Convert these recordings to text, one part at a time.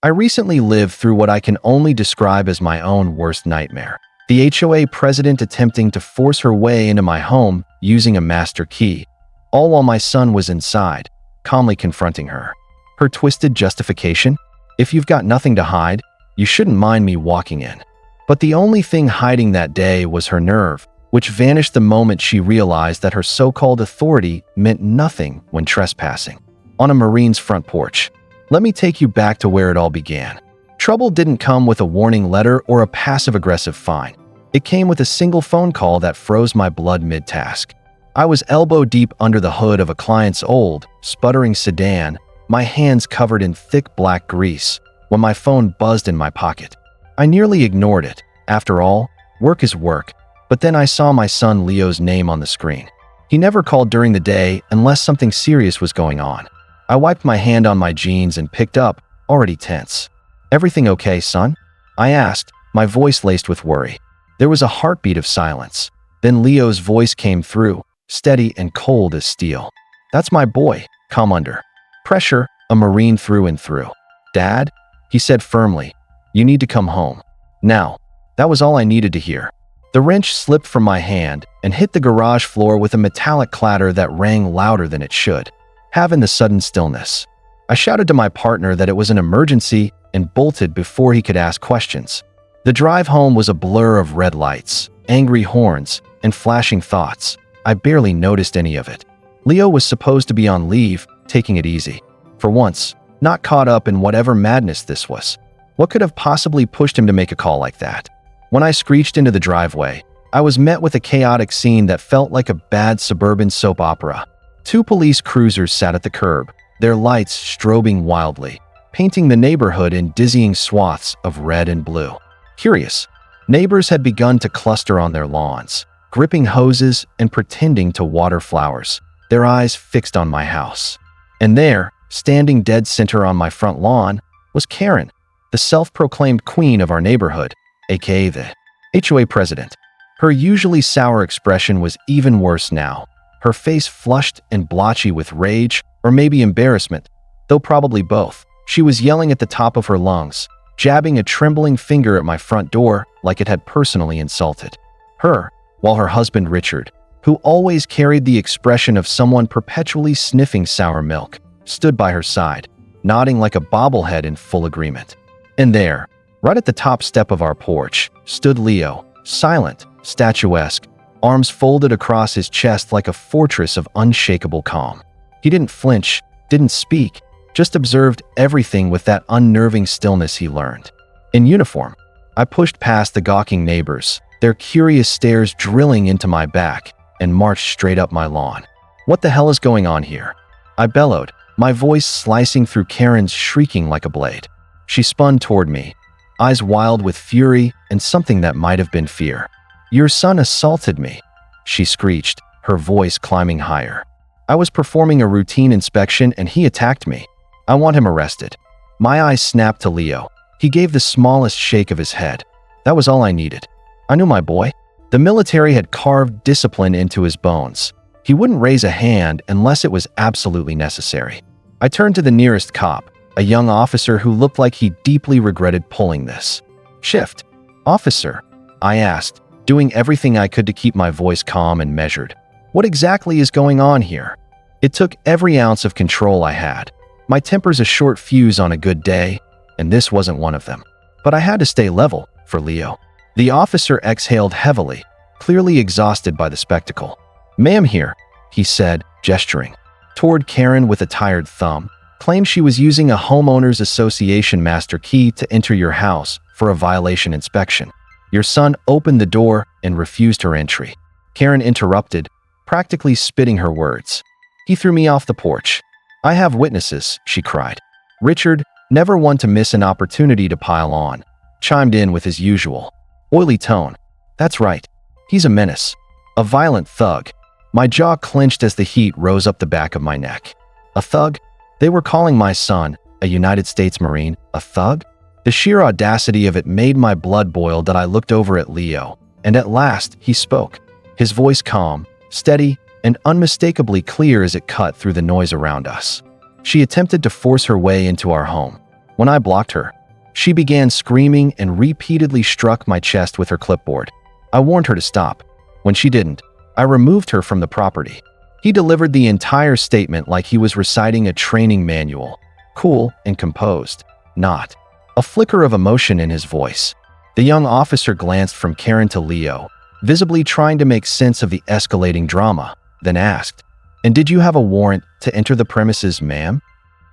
I recently lived through what I can only describe as my own worst nightmare. The HOA president attempting to force her way into my home using a master key, all while my son was inside, calmly confronting her. Her twisted justification? If you've got nothing to hide, you shouldn't mind me walking in. But the only thing hiding that day was her nerve, which vanished the moment she realized that her so-called authority meant nothing when trespassing. On a Marine's front porch. Let me take you back to where it all began. Trouble didn't come with a warning letter or a passive-aggressive fine. It came with a single phone call that froze my blood mid-task. I was elbow-deep under the hood of a client's old, sputtering sedan, my hands covered in thick black grease, when my phone buzzed in my pocket. I nearly ignored it. After all, work is work. But then I saw my son Leo's name on the screen. He never called during the day unless something serious was going on. I wiped my hand on my jeans and picked up, already tense. "Everything okay, son?" I asked, my voice laced with worry. There was a heartbeat of silence. Then Leo's voice came through, steady and cold as steel. "That's my boy, come under pressure, a Marine through and through." "Dad," he said firmly, "you need to come home. Now." That was all I needed to hear. The wrench slipped from my hand and hit the garage floor with a metallic clatter that rang louder than it should have in the sudden stillness. I shouted to my partner that it was an emergency and bolted before he could ask questions. The drive home was a blur of red lights, angry horns, and flashing thoughts. I barely noticed any of it. Leo was supposed to be on leave, taking it easy. For once, not caught up in whatever madness this was. What could have possibly pushed him to make a call like that? When I screeched into the driveway, I was met with a chaotic scene that felt like a bad suburban soap opera. Two police cruisers sat at the curb, their lights strobing wildly, painting the neighborhood in dizzying swaths of red and blue. Curious, neighbors had begun to cluster on their lawns, gripping hoses and pretending to water flowers, their eyes fixed on my house. And there, standing dead center on my front lawn, was Karen, the self-proclaimed queen of our neighborhood, aka the HOA president. Her usually sour expression was even worse now, her face flushed and blotchy with rage, or maybe embarrassment, though probably both. She was yelling at the top of her lungs, jabbing a trembling finger at my front door like it had personally insulted her, while her husband Richard, who always carried the expression of someone perpetually sniffing sour milk, stood by her side, nodding like a bobblehead in full agreement. And there, right at the top step of our porch, stood Leo, silent, statuesque, arms folded across his chest like a fortress of unshakable calm. He didn't flinch, didn't speak, just observed everything with that unnerving stillness he learned. In uniform, I pushed past the gawking neighbors, their curious stares drilling into my back, and marched straight up my lawn. "What the hell is going on here?" I bellowed, my voice slicing through Karen's shrieking like a blade. She spun toward me, eyes wild with fury and something that might have been fear. "Your son assaulted me," she screeched, her voice climbing higher. "I was performing a routine inspection and he attacked me. I want him arrested." My eyes snapped to Leo. He gave the smallest shake of his head. That was all I needed. I knew my boy. The military had carved discipline into his bones. He wouldn't raise a hand unless it was absolutely necessary. I turned to the nearest cop, a young officer who looked like he deeply regretted pulling this shift. "Officer," I asked, doing everything I could to keep my voice calm and measured. "What exactly is going on here?" It took every ounce of control I had. My temper's a short fuse on a good day, and this wasn't one of them. But I had to stay level for Leo. The officer exhaled heavily, clearly exhausted by the spectacle. "Ma'am here," he said, gesturing toward Karen with a tired thumb, claimed she was using a homeowners association master key to enter your house for a violation inspection. Your son opened the door and refused her entry." Karen interrupted, practically spitting her words. "He threw me off the porch. I have witnesses," she cried. Richard, never one to miss an opportunity to pile on, chimed in with his usual oily tone. "That's right. He's a menace. A violent thug." My jaw clenched as the heat rose up the back of my neck. A thug? They were calling my son, a United States Marine, a thug? The sheer audacity of it made my blood boil that I looked over at Leo, and at last he spoke, his voice calm, steady, and unmistakably clear as it cut through the noise around us. "She attempted to force her way into our home. When I blocked her, she began screaming and repeatedly struck my chest with her clipboard. I warned her to stop. When she didn't, I removed her from the property. He delivered the entire statement like he was reciting a training manual, cool and composed, not a flicker of emotion in his voice. The young officer glanced from Karen to Leo, visibly trying to make sense of the escalating drama, then asked, "And did you have a warrant to enter the premises, ma'am?"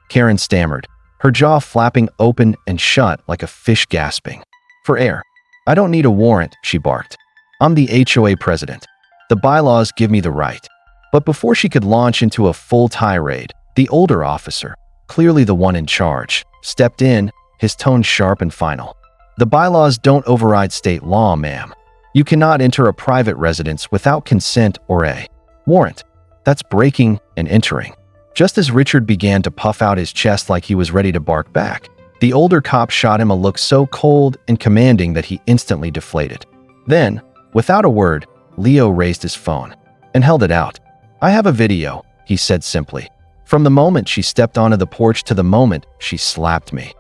Karen stammered, her jaw flapping open and shut like a fish gasping for air. "I don't need a warrant," she barked. "I'm the HOA president. The bylaws give me the right." But before she could launch into a full tirade, the older officer, clearly the one in charge, stepped in, his tone sharp and final. "The bylaws don't override state law, ma'am. You cannot enter a private residence without consent or a warrant. That's breaking and entering." Just as Richard began to puff out his chest like he was ready to bark back, the older cop shot him a look so cold and commanding that he instantly deflated. Then, without a word, Leo raised his phone and held it out. "I have a video," he said simply. "From the moment she stepped onto the porch to the moment she slapped me."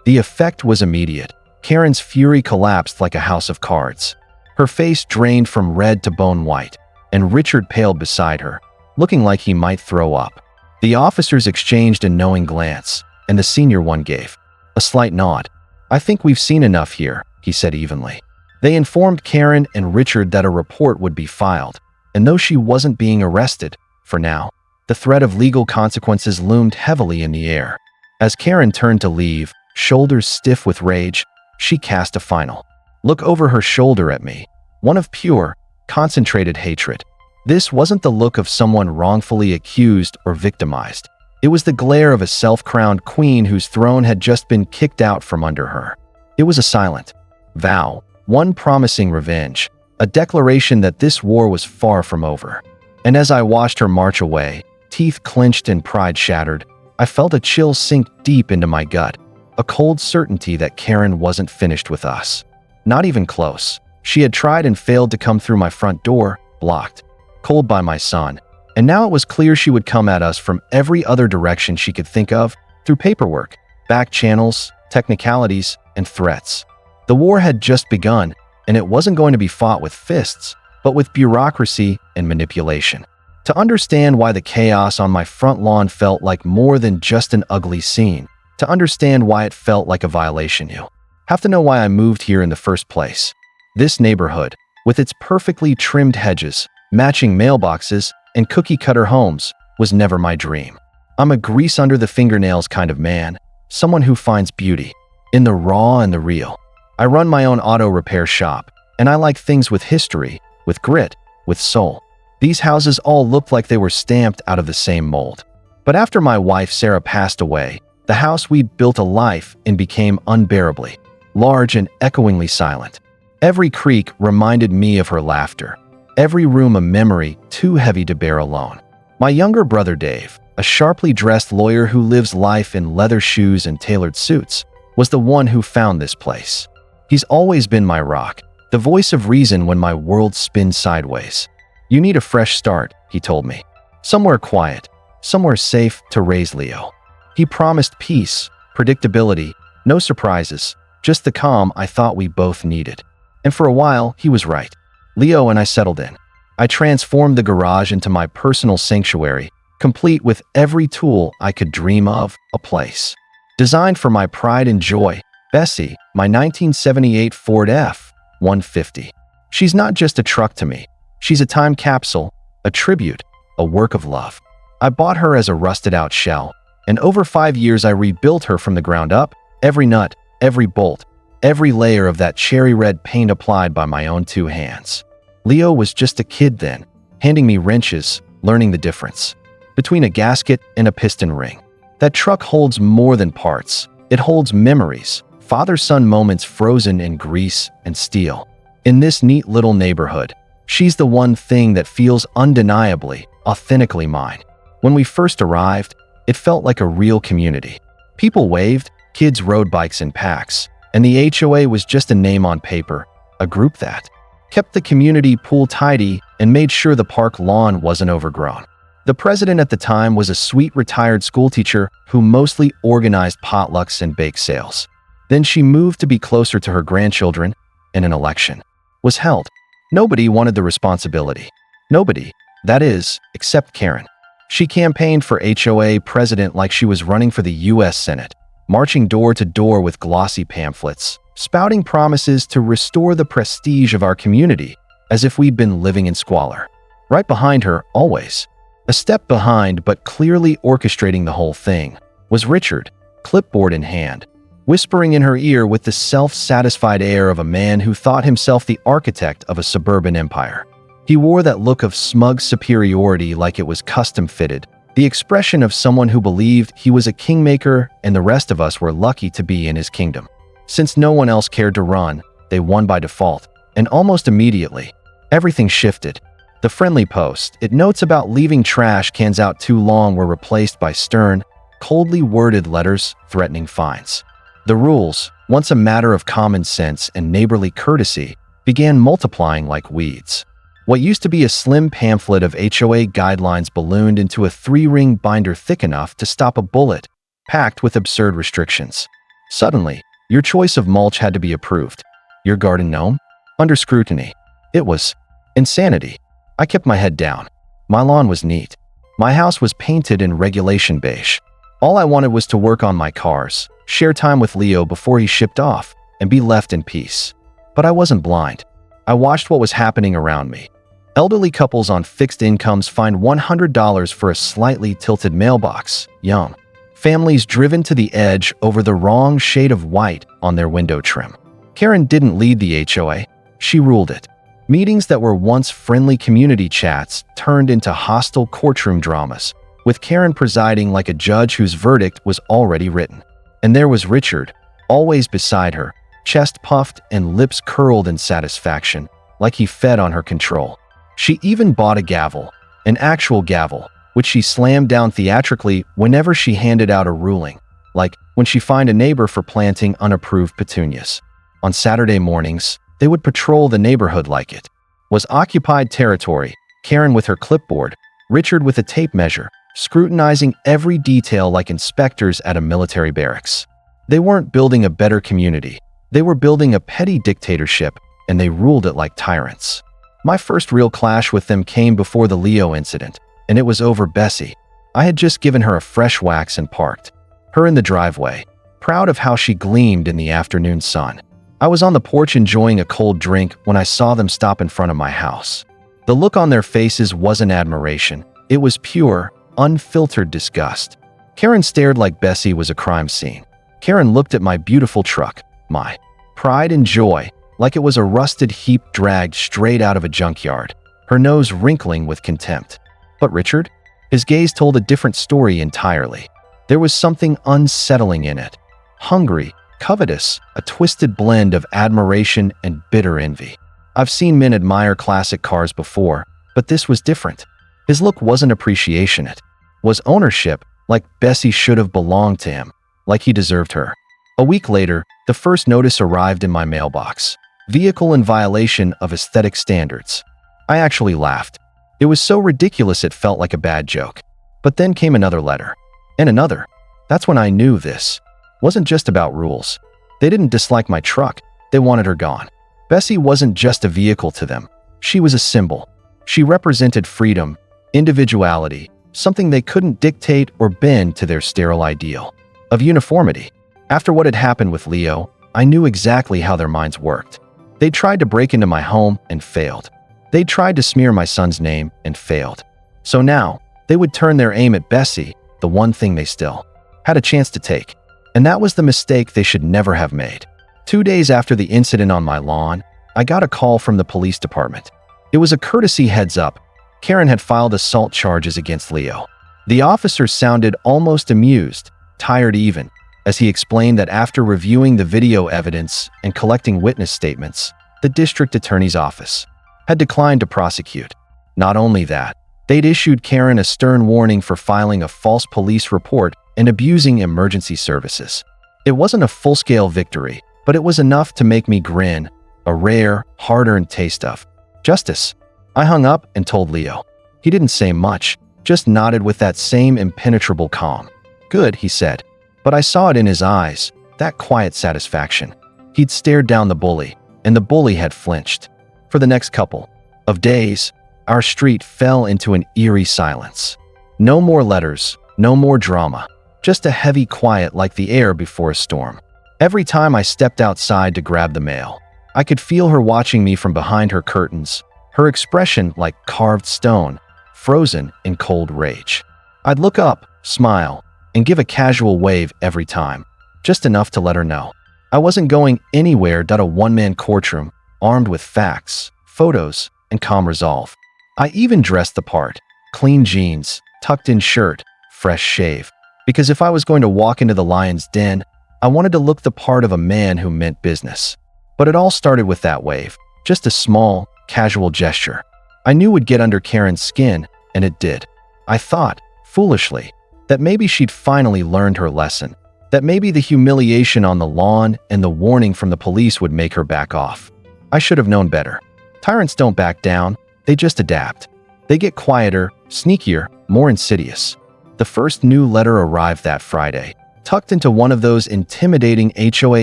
The effect was immediate. Karen's fury collapsed like a house of cards. Her face drained from red to bone white, and Richard paled beside her, looking like he might throw up. The officers exchanged a knowing glance, and the senior one gave a slight nod. "I think we've seen enough here," he said evenly. They informed Karen and Richard that a report would be filed, and though she wasn't being arrested, for now, the threat of legal consequences loomed heavily in the air. As Karen turned to leave, shoulders stiff with rage, she cast a final look over her shoulder at me, one of pure, concentrated hatred. This wasn't the look of someone wrongfully accused or victimized. It was the glare of a self-crowned queen whose throne had just been kicked out from under her. It was a silent vow, one promising revenge, a declaration that this war was far from over. And as I watched her march away, teeth clenched and pride shattered, I felt a chill sink deep into my gut, a cold certainty that Karen wasn't finished with us. Not even close. She had tried and failed to come through my front door, blocked, cold by my son, and now it was clear she would come at us from every other direction she could think of, through paperwork, back channels, technicalities, and threats. The war had just begun, and it wasn't going to be fought with fists, but with bureaucracy and manipulation. To understand why the chaos on my front lawn felt like more than just an ugly scene, to understand why it felt like a violation, you have to know why I moved here in the first place. This neighborhood, with its perfectly trimmed hedges, matching mailboxes, and cookie-cutter homes, was never my dream. I'm a grease-under-the-fingernails kind of man, someone who finds beauty in the raw and the real. I run my own auto repair shop, and I like things with history, with grit, with soul. These houses all looked like they were stamped out of the same mold. But after my wife Sarah passed away, the house we'd built a life in became unbearably large and echoingly silent. Every creak reminded me of her laughter. Every room a memory too heavy to bear alone. My younger brother Dave, a sharply dressed lawyer who lives life in leather shoes and tailored suits, was the one who found this place. He's always been my rock, the voice of reason when my world spins sideways. "You need a fresh start," he told me. "Somewhere quiet, somewhere safe to raise Leo." He promised peace, predictability, no surprises, just the calm I thought we both needed. And for a while, he was right. Leo and I settled in. I transformed the garage into my personal sanctuary, complete with every tool I could dream of, a place designed for my pride and joy, Bessie, my 1978 Ford F-150. She's not just a truck to me. She's a time capsule, a tribute, a work of love. I bought her as a rusted-out shell, and over 5 years I rebuilt her from the ground up, every nut, every bolt, every layer of that cherry red paint applied by my own 2 hands. Leo was just a kid then, handing me wrenches, learning the difference between a gasket and a piston ring. That truck holds more than parts. It holds memories, father-son moments frozen in grease and steel. In this neat little neighborhood, she's the one thing that feels undeniably, authentically mine. When we first arrived, it felt like a real community. People waved, kids rode bikes in packs, and the HOA was just a name on paper, a group that kept the community pool tidy and made sure the park lawn wasn't overgrown. The president at the time was a sweet retired schoolteacher who mostly organized potlucks and bake sales. Then she moved to be closer to her grandchildren, and an election was held. Nobody wanted the responsibility. Nobody, that is, except Karen. She campaigned for HOA president like she was running for the U.S. Senate, marching door to door with glossy pamphlets, spouting promises to restore the prestige of our community, as if we'd been living in squalor. Right behind her, always, a step behind but clearly orchestrating the whole thing, was Richard, clipboard in hand, whispering in her ear with the self-satisfied air of a man who thought himself the architect of a suburban empire. He wore that look of smug superiority like it was custom-fitted, the expression of someone who believed he was a kingmaker and the rest of us were lucky to be in his kingdom. Since no one else cared to run, they won by default, and almost immediately, everything shifted. The friendly post, it notes about leaving trash cans out too long, were replaced by stern, coldly worded letters threatening fines. The rules, once a matter of common sense and neighborly courtesy, began multiplying like weeds. What used to be a slim pamphlet of HOA guidelines ballooned into a 3-ring binder thick enough to stop a bullet, packed with absurd restrictions. Suddenly, your choice of mulch had to be approved. Your garden gnome? Under scrutiny. It was insanity. I kept my head down. My lawn was neat. My house was painted in regulation beige. All I wanted was to work on my cars, share time with Leo before he shipped off, and be left in peace. But I wasn't blind. I watched what was happening around me. Elderly couples on fixed incomes fined $100 for a slightly tilted mailbox. Young families driven to the edge over the wrong shade of white on their window trim. Karen didn't lead the HOA. She ruled it. Meetings that were once friendly community chats turned into hostile courtroom dramas, with Karen presiding like a judge whose verdict was already written. And there was Richard, always beside her, chest puffed and lips curled in satisfaction, like he fed on her control. She even bought a gavel, an actual gavel, which she slammed down theatrically whenever she handed out a ruling, like when she fined a neighbor for planting unapproved petunias. On Saturday mornings, they would patrol the neighborhood like it was occupied territory, Karen with her clipboard, Richard with a tape measure, scrutinizing every detail like inspectors at a military barracks. They weren't building a better community. They were building a petty dictatorship, and they ruled it like tyrants. My first real clash with them came before the Leo incident, and it was over Bessie. I had just given her a fresh wax and parked her in the driveway, proud of how she gleamed in the afternoon sun. I was on the porch enjoying a cold drink when I saw them stop in front of my house. The look on their faces wasn't admiration. It was pure, unfiltered disgust. Karen stared like Bessie was a crime scene. Karen looked at my beautiful truck, my pride and joy, like it was a rusted heap dragged straight out of a junkyard, her nose wrinkling with contempt. But Richard? His gaze told a different story entirely. There was something unsettling in it. Hungry, covetous, a twisted blend of admiration and bitter envy. I've seen men admire classic cars before, but this was different. His look wasn't appreciation, it was ownership, like Bessie should have belonged to him, like he deserved her. A week later, the first notice arrived in my mailbox. Vehicle in violation of aesthetic standards. I actually laughed. It was so ridiculous it felt like a bad joke. But then came another letter. And another. That's when I knew this wasn't just about rules. They didn't dislike my truck. They wanted her gone. Bessie wasn't just a vehicle to them. She was a symbol. She represented freedom, individuality, something they couldn't dictate or bend to their sterile ideal of uniformity. After what had happened with Leo, I knew exactly how their minds worked. They tried to break into my home and failed. They tried to smear my son's name and failed. So now, they would turn their aim at Bessie, the one thing they still had a chance to take. And that was the mistake they should never have made. 2 days after the incident on my lawn, I got a call from the police department. It was a courtesy heads up. Karen had filed assault charges against Leo. The officer sounded almost amused, tired even, as he explained that after reviewing the video evidence and collecting witness statements, the district attorney's office had declined to prosecute. Not only that, they'd issued Karen a stern warning for filing a false police report and abusing emergency services. It wasn't a full-scale victory, but it was enough to make me grin, a rare, hard-earned taste of justice. I hung up and told Leo. He didn't say much. just nodded with that same impenetrable calm. "Good," he said. But I saw it in his eyes, that quiet satisfaction. He'd stared down the bully, and the bully had flinched. For the next couple of days, our street fell into an eerie silence. No more letters, no more drama, just a heavy quiet like the air before a storm. Every time I stepped outside to grab the mail, I could feel her watching me from behind her curtains, her expression like carved stone, frozen in cold rage. I'd look up, smile, and give a casual wave every time, just enough to let her know I wasn't going anywhere. A one-man courtroom, armed with facts, photos, and calm resolve. I even dressed the part, clean jeans, tucked-in shirt, fresh shave. Because if I was going to walk into the lion's den, I wanted to look the part of a man who meant business. But it all started with that wave, just a small, casual gesture. I knew would get under Karen's skin, and it did. I thought, foolishly, that maybe she'd finally learned her lesson, that maybe the humiliation on the lawn and the warning from the police would make her back off. I should have known better. Tyrants don't back down, they just adapt. They get quieter, sneakier, more insidious. The first new letter arrived that Friday, tucked into one of those intimidating HOA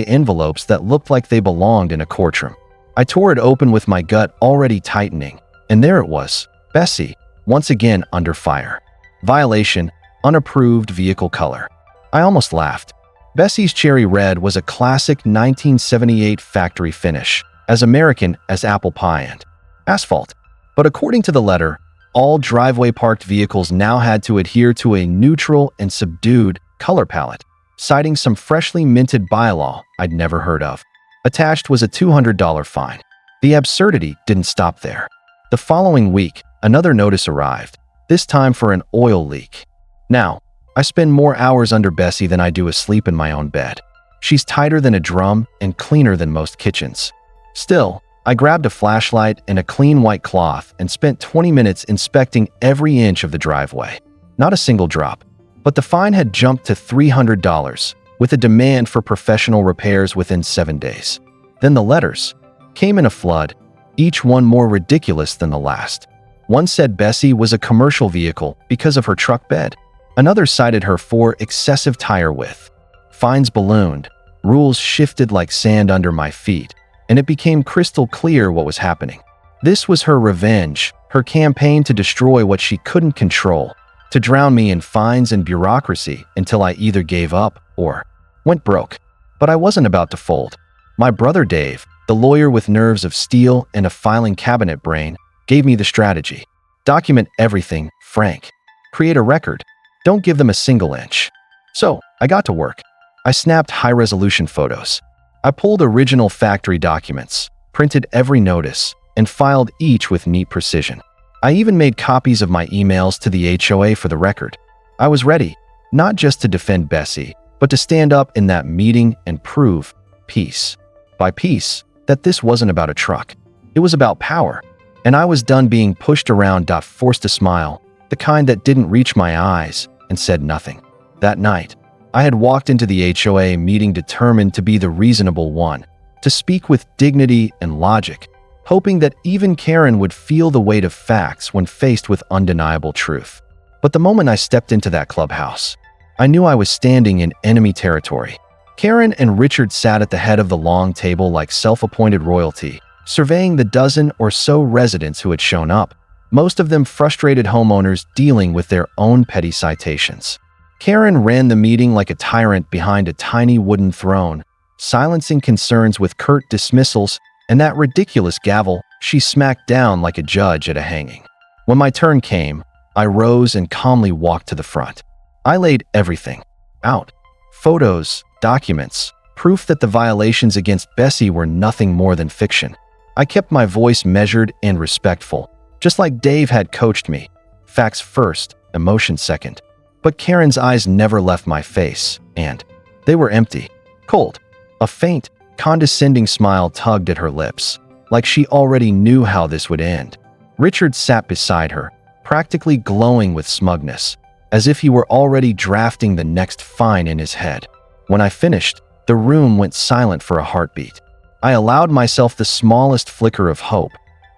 envelopes that looked like they belonged in a courtroom. I tore it open with my gut already tightening, and there it was, Bessie, once again under fire. Violation, unapproved vehicle color. I almost laughed. Bessie's cherry red was a classic 1978 factory finish, as American as apple pie and asphalt. But according to the letter, all driveway-parked vehicles now had to adhere to a neutral and subdued color palette, citing some freshly minted bylaw I'd never heard of. Attached was a $200 fine. The absurdity didn't stop there. The following week, another notice arrived, this time for an oil leak. Now, I spend more hours under Bessie than I do asleep in my own bed. She's tighter than a drum and cleaner than most kitchens. Still, I grabbed a flashlight and a clean white cloth and spent 20 minutes inspecting every inch of the driveway. Not a single drop. But the fine had jumped to $300, with a demand for professional repairs within 7 days. Then the letters came in a flood, each one more ridiculous than the last. One said Bessie was a commercial vehicle because of her truck bed. Another cited her for excessive tire width. Fines ballooned, rules shifted like sand under my feet, and it became crystal clear what was happening. This was her revenge, her campaign to destroy what she couldn't control, to drown me in fines and bureaucracy until I either gave up or went broke. But I wasn't about to fold. My brother Dave, the lawyer with nerves of steel and a filing cabinet brain, gave me the strategy. Document everything, Frank. Create a record. Don't give them a single inch. So, I got to work. I snapped high-resolution photos. I pulled original factory documents, printed every notice, and filed each with neat precision. I even made copies of my emails to the HOA for the record. I was ready, not just to defend Bessie, but to stand up in that meeting and prove, piece by piece, that this wasn't about a truck. It was about power. And I was done being pushed around. Forced a smile, the kind that didn't reach my eyes, and said nothing. That night, I had walked into the HOA meeting determined to be the reasonable one, to speak with dignity and logic, hoping that even Karen would feel the weight of facts when faced with undeniable truth. But the moment I stepped into that clubhouse, I knew I was standing in enemy territory. Karen and Richard sat at the head of the long table like self-appointed royalty, surveying the dozen or so residents who had shown up, most of them frustrated homeowners dealing with their own petty citations. Karen ran the meeting like a tyrant behind a tiny wooden throne, silencing concerns with curt dismissals, and that ridiculous gavel she smacked down like a judge at a hanging. When my turn came, I rose and calmly walked to the front. I laid everything out. Photos, documents, proof that the violations against Bessie were nothing more than fiction. I kept my voice measured and respectful, just like Dave had coached me. Facts first, emotion second. But Karen's eyes never left my face, and they were empty, cold. A faint, condescending smile tugged at her lips, like she already knew how this would end. Richard sat beside her, practically glowing with smugness, as if he were already drafting the next fine in his head. When I finished, the room went silent for a heartbeat. I allowed myself the smallest flicker of hope,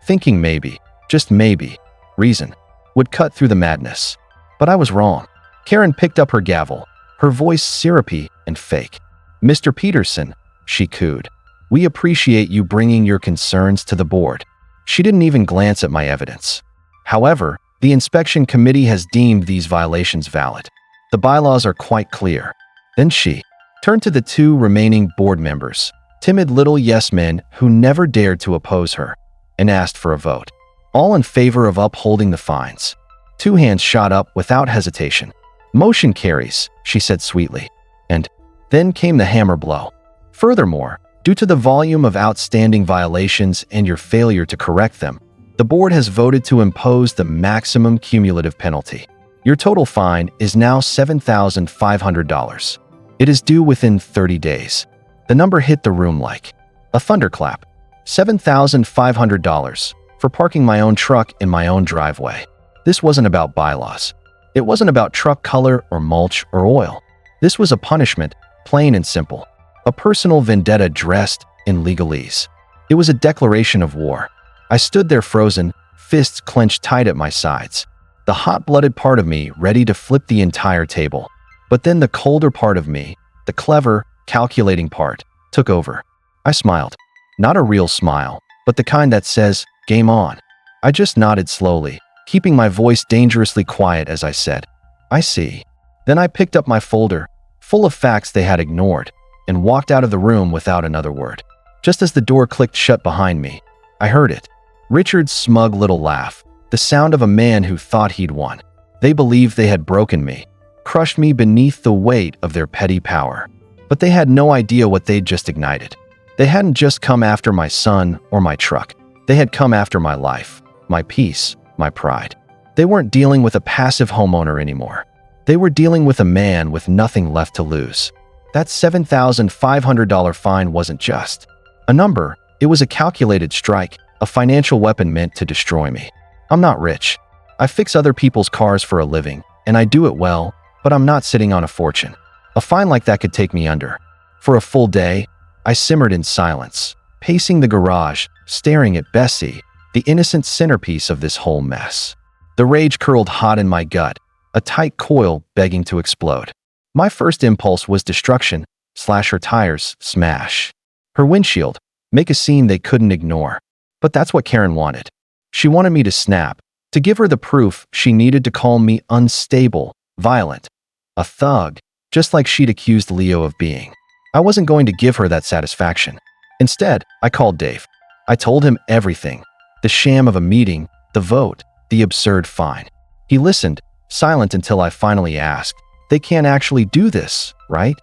thinking maybe, just maybe, reason would cut through the madness. But I was wrong. Karen picked up her gavel, her voice syrupy and fake. "Mr. Peterson," she cooed, "we appreciate you bringing your concerns to the board." She didn't even glance at my evidence. However, the inspection committee has deemed these violations valid. The bylaws are quite clear. Then she turned to the two remaining board members, timid little yes-men who never dared to oppose her, and asked for a vote. All in favor of upholding the fines. 2 hands shot up without hesitation. "Motion carries," she said sweetly. And then came the hammer blow. Furthermore, due to the volume of outstanding violations and your failure to correct them, the board has voted to impose the maximum cumulative penalty. Your total fine is now $7,500. It is due within 30 days. The number hit the room like a thunderclap. $7,500 for parking my own truck in my own driveway. This wasn't about bylaws. It wasn't about truck color or mulch or oil. This was a punishment, plain and simple. A personal vendetta dressed in legalese. It was a declaration of war. I stood there frozen, fists clenched tight at my sides. The hot-blooded part of me ready to flip the entire table. But then the colder part of me, the clever, calculating part, took over. I smiled. Not a real smile, but the kind that says, "Game on." I just nodded slowly, keeping my voice dangerously quiet as I said, "I see." Then I picked up my folder, full of facts they had ignored, and walked out of the room without another word. Just as the door clicked shut behind me, I heard it. Richard's smug little laugh, the sound of a man who thought he'd won. They believed they had broken me, crushed me beneath the weight of their petty power. But they had no idea what they'd just ignited. They hadn't just come after my son or my truck. They had come after my life, my peace, my pride. They weren't dealing with a passive homeowner anymore. They were dealing with a man with nothing left to lose. That $7,500 fine wasn't just a number. It was a calculated strike, a financial weapon meant to destroy me. I'm not rich. I fix other people's cars for a living, and I do it well, but I'm not sitting on a fortune. A fine like that could take me under. For a full day, I simmered in silence, pacing the garage, staring at Bessie, the innocent centerpiece of this whole mess. The rage curled hot in my gut, a tight coil begging to explode. My first impulse was destruction, slash her tires, smash her windshield, make a scene they couldn't ignore. But that's what Karen wanted. She wanted me to snap, to give her the proof she needed to call me unstable, violent, a thug, just like she'd accused Leo of being. I wasn't going to give her that satisfaction. Instead, I called Dave. I told him everything. The sham of a meeting, the vote, the absurd fine. He listened, silent until I finally asked, "They can't actually do this, right?"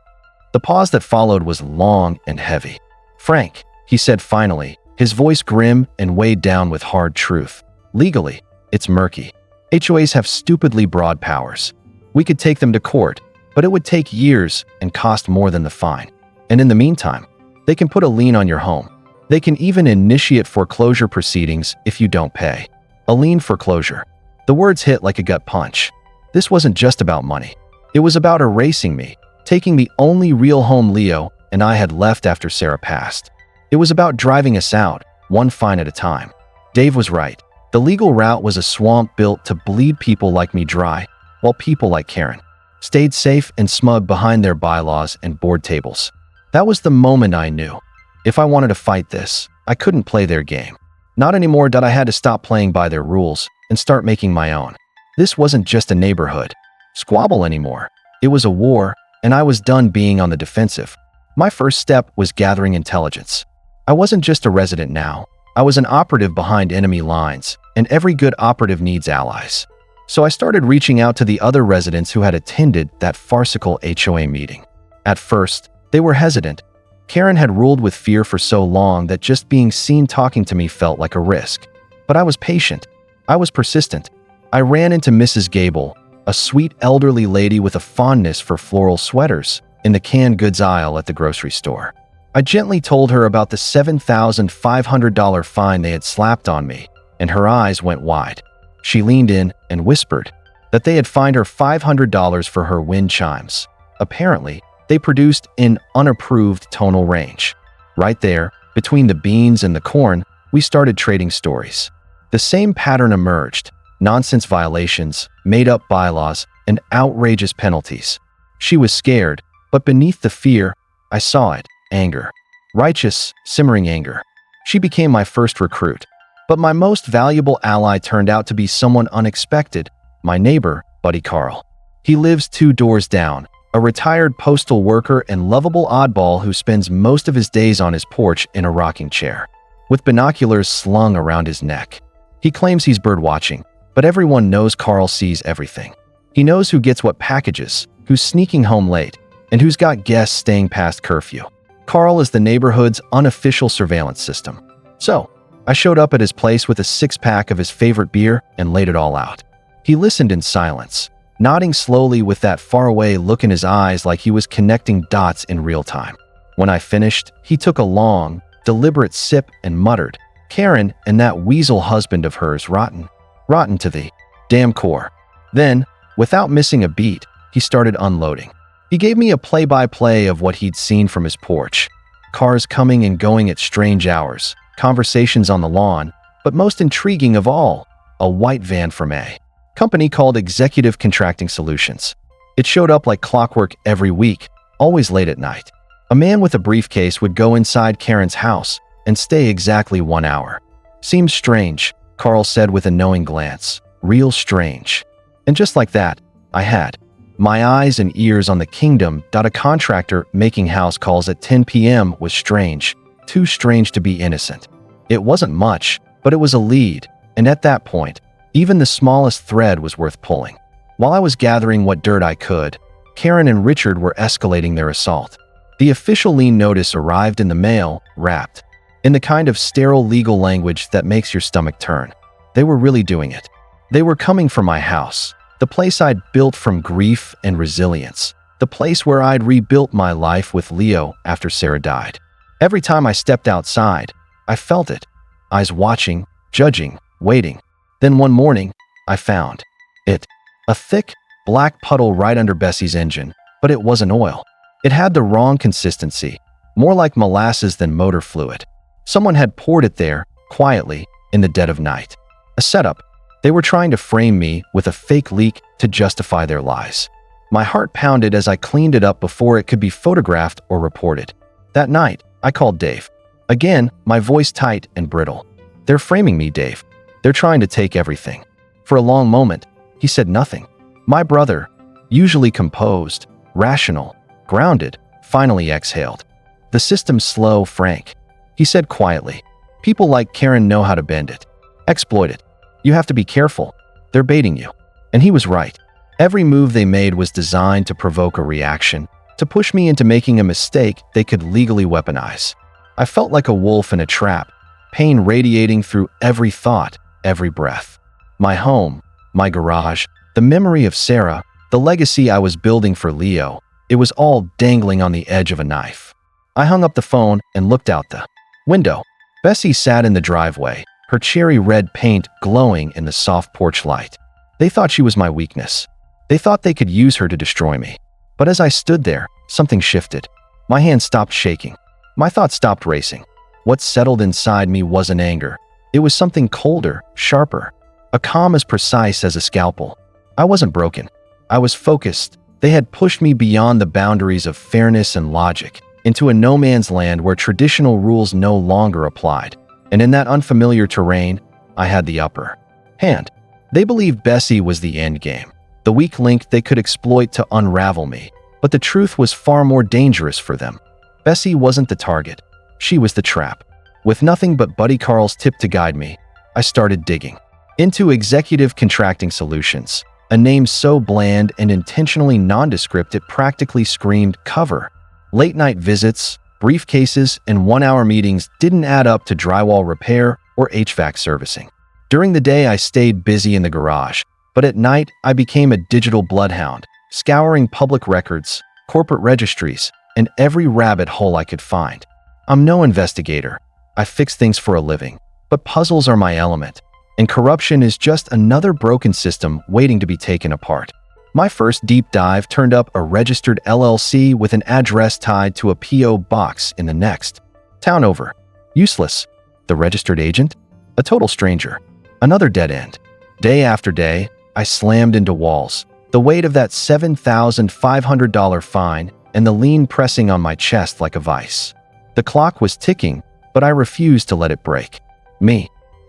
The pause that followed was long and heavy. "Frank," he said finally, his voice grim and weighed down with hard truth. "Legally, it's murky. HOAs have stupidly broad powers. We could take them to court, but it would take years and cost more than the fine. And in the meantime, they can put a lien on your home. They can even initiate foreclosure proceedings if you don't pay." A lien foreclosure. The words hit like a gut punch. This wasn't just about money. It was about erasing me, taking the only real home Leo and I had left after Sarah passed. It was about driving us out, one fine at a time. Dave was right. The legal route was a swamp built to bleed people like me dry, while people like Karen stayed safe and smug behind their bylaws and board tables. That was the moment I knew. If I wanted to fight this, I couldn't play their game. Not anymore that I had to stop playing by their rules and start making my own. This wasn't just a neighborhood squabble anymore. It was a war, and I was done being on the defensive. My first step was gathering intelligence. I wasn't just a resident now. I was an operative behind enemy lines, and every good operative needs allies. So I started reaching out to the other residents who had attended that farcical HOA meeting. At first, they were hesitant. Karen had ruled with fear for so long that just being seen talking to me felt like a risk. But I was patient. I was persistent. I ran into Mrs. Gable, a sweet elderly lady with a fondness for floral sweaters, in the canned goods aisle at the grocery store. I gently told her about the $7,500 fine they had slapped on me, and her eyes went wide. She leaned in and whispered that they had fined her $500 for her wind chimes. Apparently, they produced an unapproved tonal range. Right there, between the beans and the corn, we started trading stories. The same pattern emerged. nonsense violations, made-up bylaws, and outrageous penalties. She was scared, but beneath the fear, I saw it, anger. Righteous, simmering anger. She became my first recruit. But my most valuable ally turned out to be someone unexpected, my neighbor, Buddy Carl. He lives 2 doors down, a retired postal worker and lovable oddball who spends most of his days on his porch in a rocking chair, with binoculars slung around his neck. He claims he's birdwatching, but everyone knows Carl sees everything. He knows who gets what packages, who's sneaking home late, and who's got guests staying past curfew. Carl is the neighborhood's unofficial surveillance system. So, I showed up at his place with a 6-pack of his favorite beer and laid it all out. He listened in silence, nodding slowly with that faraway look in his eyes like he was connecting dots in real time. When I finished, he took a long, deliberate sip and muttered, "Karen and that weasel husband of hers rotten. Rotten to the damn core." Then, without missing a beat, he started unloading. He gave me a play-by-play of what he'd seen from his porch. Cars coming and going at strange hours, conversations on the lawn, but most intriguing of all, a white van from a company called Executive Contracting Solutions. It showed up like clockwork every week, always late at night. A man with a briefcase would go inside Karen's house and stay exactly 1 hour. "Seems strange," Carl said with a knowing glance. "Real strange." And just like that, I had my eyes and ears on the kingdom. A contractor making house calls at 10 p.m. was strange, too strange to be innocent. It wasn't much, but it was a lead, and at that point, even the smallest thread was worth pulling. While I was gathering what dirt I could, Karen and Richard were escalating their assault. The official lien notice arrived in the mail, wrapped in the kind of sterile legal language that makes your stomach turn. They were really doing it. They were coming for my house, the place I'd built from grief and resilience, the place where I'd rebuilt my life with Leo after Sarah died. Every time I stepped outside, I felt it. Eyes watching, judging, waiting. Then one morning, I found it. A thick, black puddle right under Bessie's engine, but it wasn't oil. It had the wrong consistency, more like molasses than motor fluid. Someone had poured it there, quietly, in the dead of night. A setup. They were trying to frame me with a fake leak to justify their lies. My heart pounded as I cleaned it up before it could be photographed or reported. That night, I called Dave. Again, my voice tight and brittle. "They're framing me, Dave. They're trying to take everything." For a long moment, he said nothing. My brother, usually composed, rational, grounded, finally exhaled. "The system's slow, Frank." He said quietly. "People like Karen know how to bend it. Exploit it. You have to be careful. They're baiting you." And he was right. Every move they made was designed to provoke a reaction, to push me into making a mistake they could legally weaponize. I felt like a wolf in a trap, pain radiating through every thought, every breath. My home, my garage, the memory of Sarah, the legacy I was building for Leo, it was all dangling on the edge of a knife. I hung up the phone and looked out the window. Bessie sat in the driveway, her cherry red paint glowing in the soft porch light. They thought she was my weakness. They thought they could use her to destroy me. But as I stood there, something shifted. My hands stopped shaking. My thoughts stopped racing. What settled inside me wasn't anger. It was something colder, sharper, a calm as precise as a scalpel. I wasn't broken. I was focused. They had pushed me beyond the boundaries of fairness and logic, into a no-man's land where traditional rules no longer applied. And in that unfamiliar terrain, I had the upper hand. They believed Bessie was the end game, the weak link they could exploit to unravel me. But the truth was far more dangerous for them. Bessie wasn't the target. She was the trap. With nothing but Buddy Carl's tip to guide me, I started digging into Executive Contracting Solutions, a name so bland and intentionally nondescript it practically screamed cover. Late-night visits, briefcases, and one-hour meetings didn't add up to drywall repair or HVAC servicing. During the day, I stayed busy in the garage, but at night, I became a digital bloodhound, scouring public records, corporate registries, and every rabbit hole I could find. I'm no investigator. I fix things for a living, but puzzles are my element, and corruption is just another broken system waiting to be taken apart. My first deep dive turned up a registered LLC with an address tied to a P.O. box in the next town over. Useless. The registered agent? A total stranger. Another dead end. Day after day, I slammed into walls. The weight of that $7,500 fine and the lien pressing on my chest like a vice. The clock was ticking, but I refused to let it break.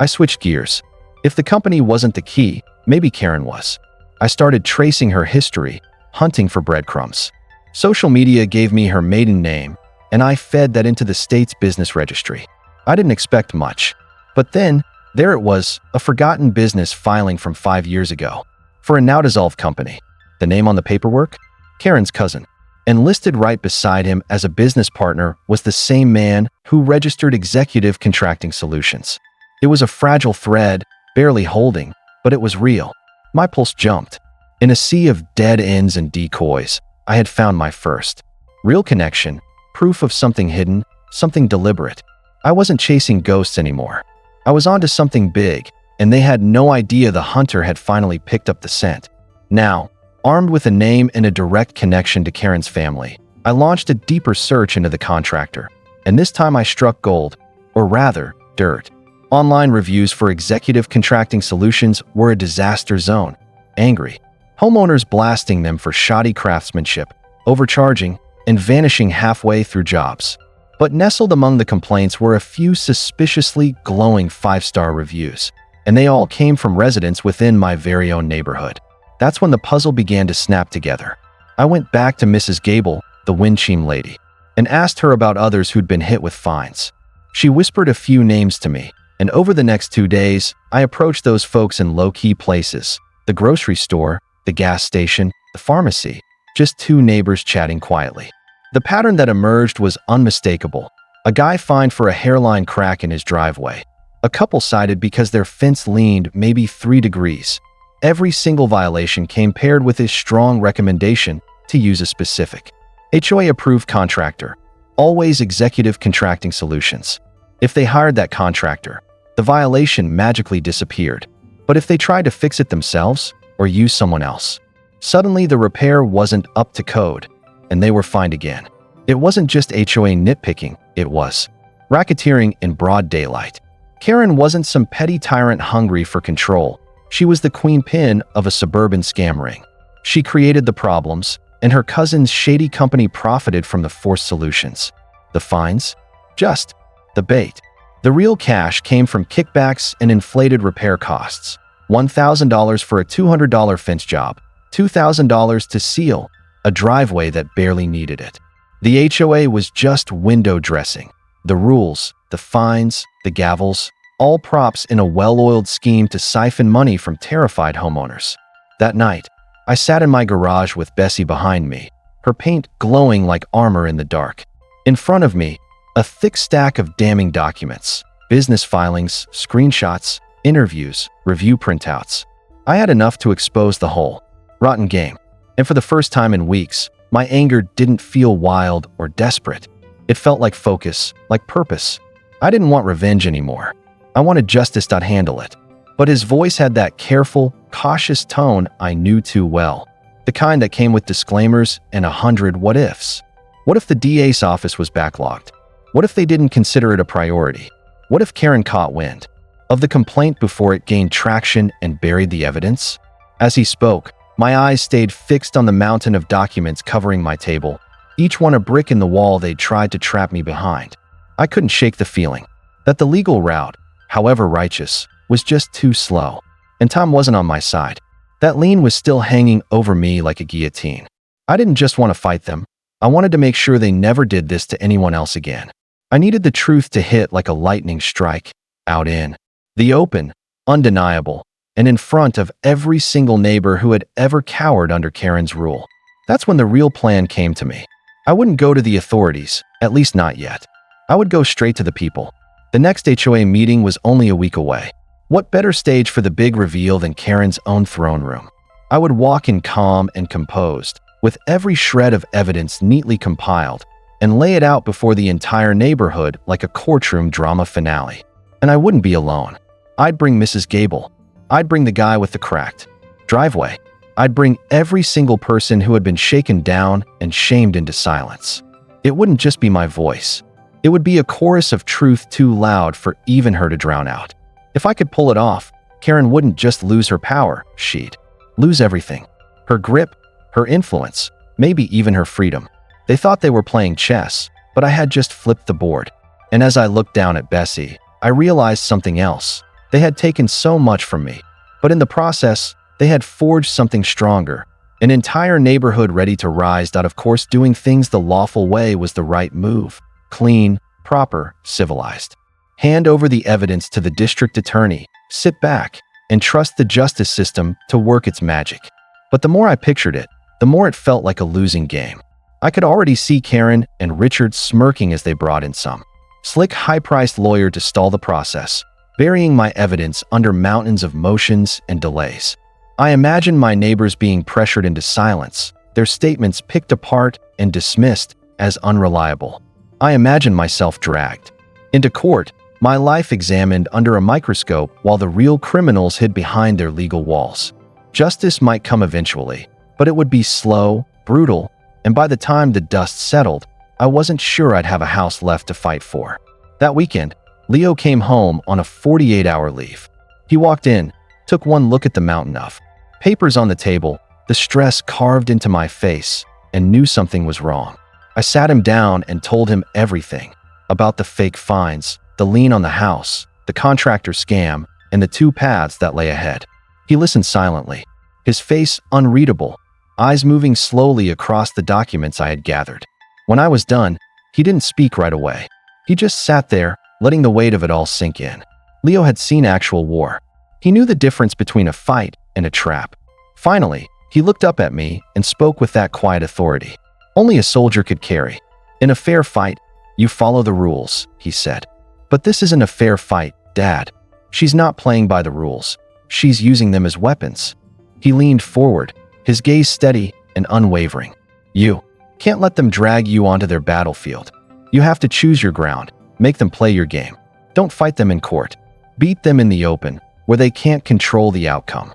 I switched gears. If the company wasn't the key, maybe Karen was. I started tracing her history, hunting for breadcrumbs. Social media gave me her maiden name, and I fed that into the state's business registry. I didn't expect much. But then, there it was, a forgotten business filing from 5 years ago. For a now-dissolved company. The name on the paperwork? Karen's cousin. And listed right beside him as a business partner was the same man who registered Executive Contracting Solutions. It was a fragile thread, barely holding, but it was real. My pulse jumped. In a sea of dead ends and decoys, I had found my first. Real connection, proof of something hidden, something deliberate. I wasn't chasing ghosts anymore. I was onto something big, and they had no idea the hunter had finally picked up the scent. Now, armed with a name and a direct connection to Karen's family, I launched a deeper search into the contractor, and this time I struck gold, or rather, dirt. Online reviews for Executive Contracting Solutions were a disaster zone. Angry. Homeowners blasting them for shoddy craftsmanship, overcharging, and vanishing halfway through jobs. But nestled among the complaints were a few suspiciously glowing 5-star reviews, and they all came from residents within my very own neighborhood. That's when the puzzle began to snap together. I went back to Mrs. Gable, the Winchime lady, and asked her about others who'd been hit with fines. She whispered a few names to me, and over the next 2 days, I approached those folks in low-key places: the grocery store, the gas station, the pharmacy, just 2 neighbors chatting quietly. The pattern that emerged was unmistakable. A guy fined for a hairline crack in his driveway. A couple cited because their fence leaned maybe 3 degrees. Every single violation came paired with his strong recommendation to use a specific HOA-approved contractor, always Executive Contracting Solutions. If they hired that contractor, the violation magically disappeared. But if they tried to fix it themselves or use someone else, suddenly the repair wasn't up to code, and they were fined again. It wasn't just HOA nitpicking, it was racketeering in broad daylight. Karen wasn't some petty tyrant hungry for control. She was the queen pin of a suburban scam ring. She created the problems, and her cousin's shady company profited from the forced solutions. The fines? Just the bait. The real cash came from kickbacks and inflated repair costs. $1,000 for a $200 fence job, $2,000 to seal a driveway that barely needed it. The HOA was just window dressing. The rules, the fines, the gavels, all props in a well-oiled scheme to siphon money from terrified homeowners. That night, I sat in my garage with Bessie behind me, her paint glowing like armor in the dark. In front of me, a thick stack of damning documents, business filings, screenshots, interviews, review printouts. I had enough to expose the whole rotten game. And for the first time in weeks, my anger didn't feel wild or desperate. It felt like focus, like purpose. I didn't want revenge anymore. I wanted justice to handle it. But his voice had that careful, cautious tone I knew too well. The kind that came with disclaimers and 100 what-ifs. What if the DA's office was backlogged? What if they didn't consider it a priority? What if Karen caught wind of the complaint before it gained traction and buried the evidence? As he spoke, my eyes stayed fixed on the mountain of documents covering my table, each one a brick in the wall they'd tried to trap me behind. I couldn't shake the feeling that the legal route, however righteous, was just too slow, and time wasn't on my side. That lien was still hanging over me like a guillotine. I didn't just want to fight them. I wanted to make sure they never did this to anyone else again. I needed the truth to hit like a lightning strike, out in the open, undeniable, and in front of every single neighbor who had ever cowered under Karen's rule. That's when the real plan came to me. I wouldn't go to the authorities, at least not yet. I would go straight to the people. The next HOA meeting was only a week away. What better stage for the big reveal than Karen's own throne room? I would walk in calm and composed, with every shred of evidence neatly compiled, and lay it out before the entire neighborhood like a courtroom drama finale. And I wouldn't be alone. I'd bring Mrs. Gable. I'd bring the guy with the cracked driveway. I'd bring every single person who had been shaken down and shamed into silence. It wouldn't just be my voice. It would be a chorus of truth too loud for even her to drown out. If I could pull it off, Karen wouldn't just lose her power, she'd lose everything. Her grip, her influence, maybe even her freedom. They thought they were playing chess, but I had just flipped the board. And as I looked down at Bessie, I realized something else. They had taken so much from me, but in the process, they had forged something stronger. An entire neighborhood ready to rise. Of course, doing things the lawful way was the right move. Clean, proper, civilized. Hand over the evidence to the district attorney, sit back, and trust the justice system to work its magic. But the more I pictured it, the more it felt like a losing game. I could already see Karen and Richard smirking as they brought in some slick, high-priced lawyer to stall the process, burying my evidence under mountains of motions and delays. I imagined my neighbors being pressured into silence, their statements picked apart and dismissed as unreliable. I imagined myself dragged into court, my life examined under a microscope while the real criminals hid behind their legal walls. Justice might come eventually, but it would be slow, brutal, and by the time the dust settled, I wasn't sure I'd have a house left to fight for. That weekend, Leo came home on a 48-hour leave. He walked in, took one look at the mountain of papers on the table, the stress carved into my face, and knew something was wrong. I sat him down and told him everything about the fake fines, the lien on the house, the contractor scam, and the two paths that lay ahead. He listened silently, his face unreadable, eyes moving slowly across the documents I had gathered. When I was done, he didn't speak right away. He just sat there, letting the weight of it all sink in. Leo had seen actual war. He knew the difference between a fight and a trap. Finally, he looked up at me and spoke with that quiet authority only a soldier could carry. In a fair fight, you follow the rules, he said. But this isn't a fair fight, Dad. She's not playing by the rules. She's using them as weapons. He leaned forward, his gaze steady and unwavering. You can't let them drag you onto their battlefield. You have to choose your ground, make them play your game. Don't fight them in court. Beat them in the open, where they can't control the outcome.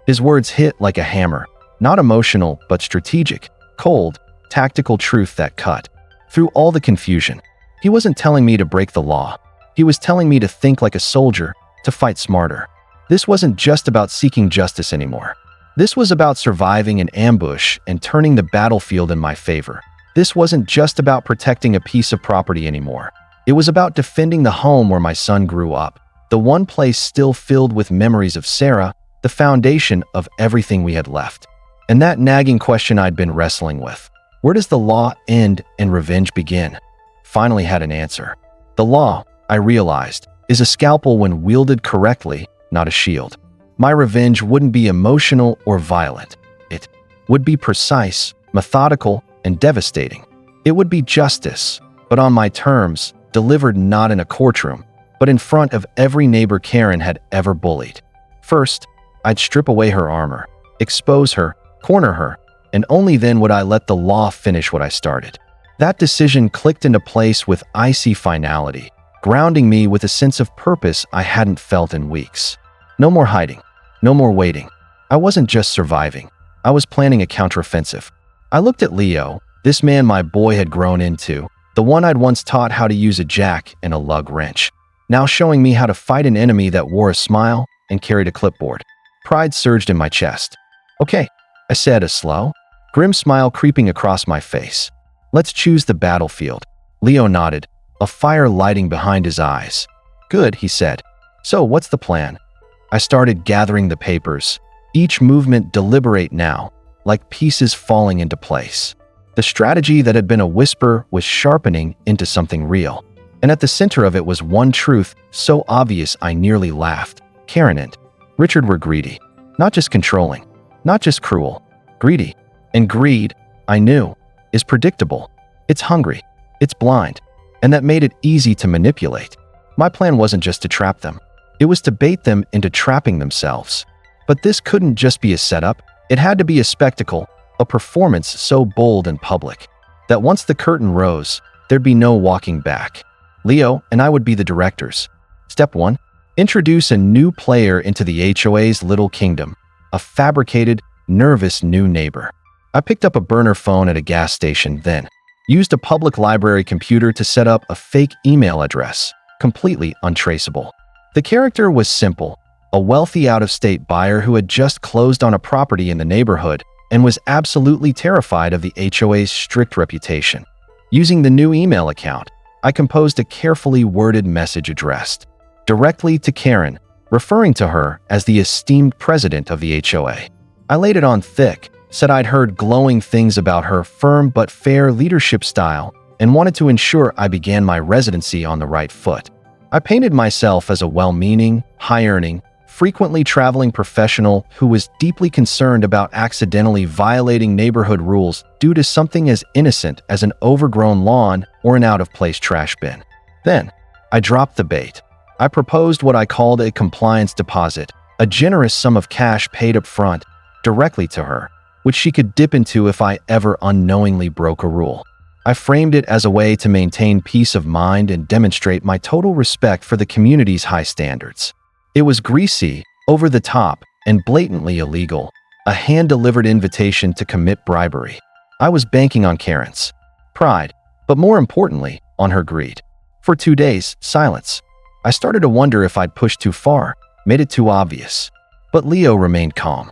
His words hit like a hammer, not emotional, but strategic, cold, tactical truth that cut through all the confusion. He wasn't telling me to break the law. He was telling me to think like a soldier, to fight smarter. This wasn't just about seeking justice anymore. This was about surviving an ambush and turning the battlefield in my favor. This wasn't just about protecting a piece of property anymore. It was about defending the home where my son grew up, the one place still filled with memories of Sarah, the foundation of everything we had left. And that nagging question I'd been wrestling with, where does the law end and revenge begin, finally had an answer. The law, I realized, is a scalpel when wielded correctly, not a shield. My revenge wouldn't be emotional or violent. It would be precise, methodical, and devastating. It would be justice, but on my terms, delivered not in a courtroom, but in front of every neighbor Karen had ever bullied. First, I'd strip away her armor, expose her, corner her, and only then would I let the law finish what I started. That decision clicked into place with icy finality, grounding me with a sense of purpose I hadn't felt in weeks. No more hiding, no more waiting. I wasn't just surviving, I was planning a counteroffensive. I looked at Leo, this man my boy had grown into, the one I'd once taught how to use a jack and a lug wrench, now showing me how to fight an enemy that wore a smile and carried a clipboard. Pride surged in my chest. Okay, I said, a slow, grim smile creeping across my face. Let's choose the battlefield. Leo nodded, a fire lighting behind his eyes. Good, he said. So what's the plan? I started gathering the papers, each movement deliberate now, like pieces falling into place. The strategy that had been a whisper was sharpening into something real. And at the center of it was one truth, so obvious I nearly laughed. Karen and Richard were greedy. Not just controlling, not just cruel, greedy. And greed, I knew, is predictable. It's hungry, it's blind, and that made it easy to manipulate. My plan wasn't just to trap them. It was to bait them into trapping themselves. But this couldn't just be a setup. It had to be a spectacle, a performance so bold and public that once the curtain rose, there'd be no walking back. Leo and I would be the directors. Step 1. Introduce a new player into the HOA's little kingdom, a fabricated, nervous new neighbor. I picked up a burner phone at a gas station, then used a public library computer to set up a fake email address, completely untraceable. The character was simple, a wealthy out-of-state buyer who had just closed on a property in the neighborhood and was absolutely terrified of the HOA's strict reputation. Using the new email account, I composed a carefully worded message addressed directly to Karen, referring to her as the esteemed president of the HOA. I laid it on thick, said I'd heard glowing things about her firm but fair leadership style and wanted to ensure I began my residency on the right foot. I painted myself as a well-meaning, high-earning, frequently traveling professional who was deeply concerned about accidentally violating neighborhood rules due to something as innocent as an overgrown lawn or an out-of-place trash bin. Then, I dropped the bait. I proposed what I called a compliance deposit, a generous sum of cash paid up front, directly to her, which she could dip into if I ever unknowingly broke a rule. I framed it as a way to maintain peace of mind and demonstrate my total respect for the community's high standards. It was greasy, over the top, and blatantly illegal, a hand-delivered invitation to commit bribery. I was banking on Karen's pride, but more importantly, on her greed. For 2 days, silence. I started to wonder if I'd pushed too far, made it too obvious. But Leo remained calm.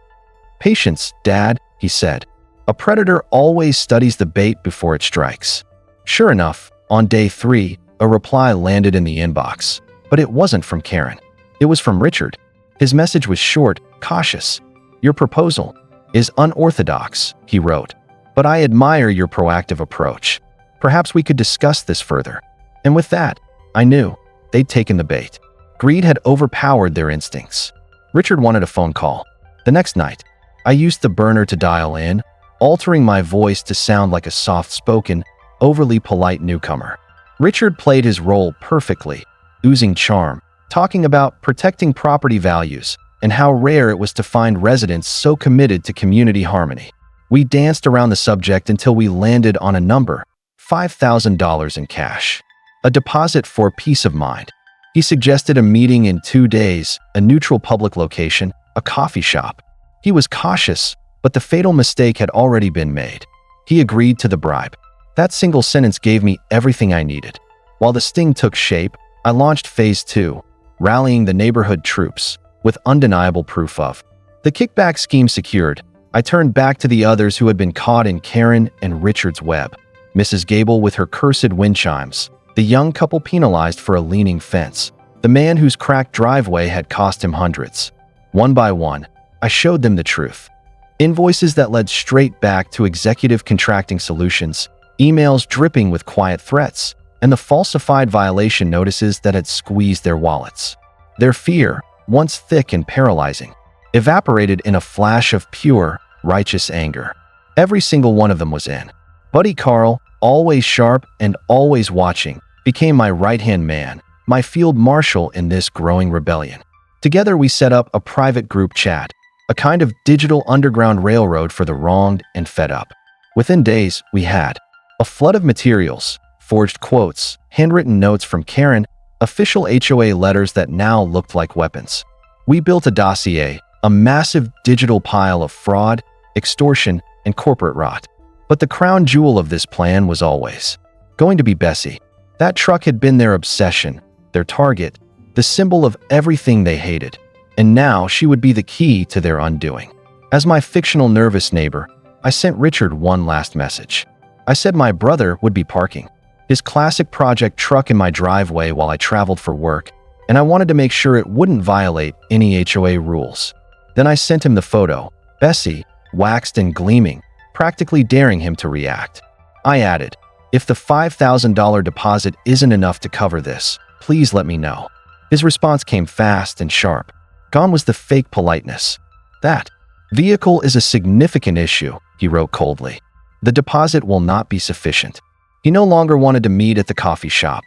"Patience, Dad," he said. "A predator always studies the bait before it strikes." Sure enough, on day 3, a reply landed in the inbox. But it wasn't from Karen. It was from Richard. His message was short, cautious. "Your proposal is unorthodox," he wrote. "But I admire your proactive approach. Perhaps we could discuss this further." And with that, I knew they'd taken the bait. Greed had overpowered their instincts. Richard wanted a phone call. The next night, I used the burner to dial in, altering my voice to sound like a soft-spoken, overly polite newcomer. Richard played his role perfectly, oozing charm, talking about protecting property values and how rare it was to find residents so committed to community harmony. We danced around the subject until we landed on a number, $5,000 in cash. A deposit for peace of mind. He suggested a meeting in 2 days, a neutral public location, a coffee shop. He was cautious, but the fatal mistake had already been made. He agreed to the bribe. That single sentence gave me everything I needed. While the sting took shape, I launched Phase 2, rallying the neighborhood troops, with undeniable proof of the kickback scheme secured. I turned back to the others who had been caught in Karen and Richard's web. Mrs. Gable with her cursed wind chimes, the young couple penalized for a leaning fence, the man whose cracked driveway had cost him hundreds. One by one, I showed them the truth. Invoices that led straight back to executive contracting solutions, emails dripping with quiet threats, and the falsified violation notices that had squeezed their wallets. Their fear, once thick and paralyzing, evaporated in a flash of pure, righteous anger. Every single one of them was in. Buddy Carl, always sharp and always watching, became my right-hand man, my field marshal in this growing rebellion. Together we set up a private group chat, a kind of digital underground railroad for the wronged and fed up. Within days, we had a flood of materials, forged quotes, handwritten notes from Karen, official HOA letters that now looked like weapons. We built a dossier, a massive digital pile of fraud, extortion, and corporate rot. But the crown jewel of this plan was always going to be Bessie. That truck had been their obsession, their target, the symbol of everything they hated. And now she would be the key to their undoing. As my fictional nervous neighbor, I sent Richard one last message. I said my brother would be parking his classic project truck in my driveway while I traveled for work, and I wanted to make sure it wouldn't violate any HOA rules. Then I sent him the photo, Bessie, waxed and gleaming, practically daring him to react. I added, "If the $5,000 deposit isn't enough to cover this, please let me know." His response came fast and sharp. Gone was the fake politeness. "That vehicle is a significant issue," he wrote coldly. "The deposit will not be sufficient." He no longer wanted to meet at the coffee shop.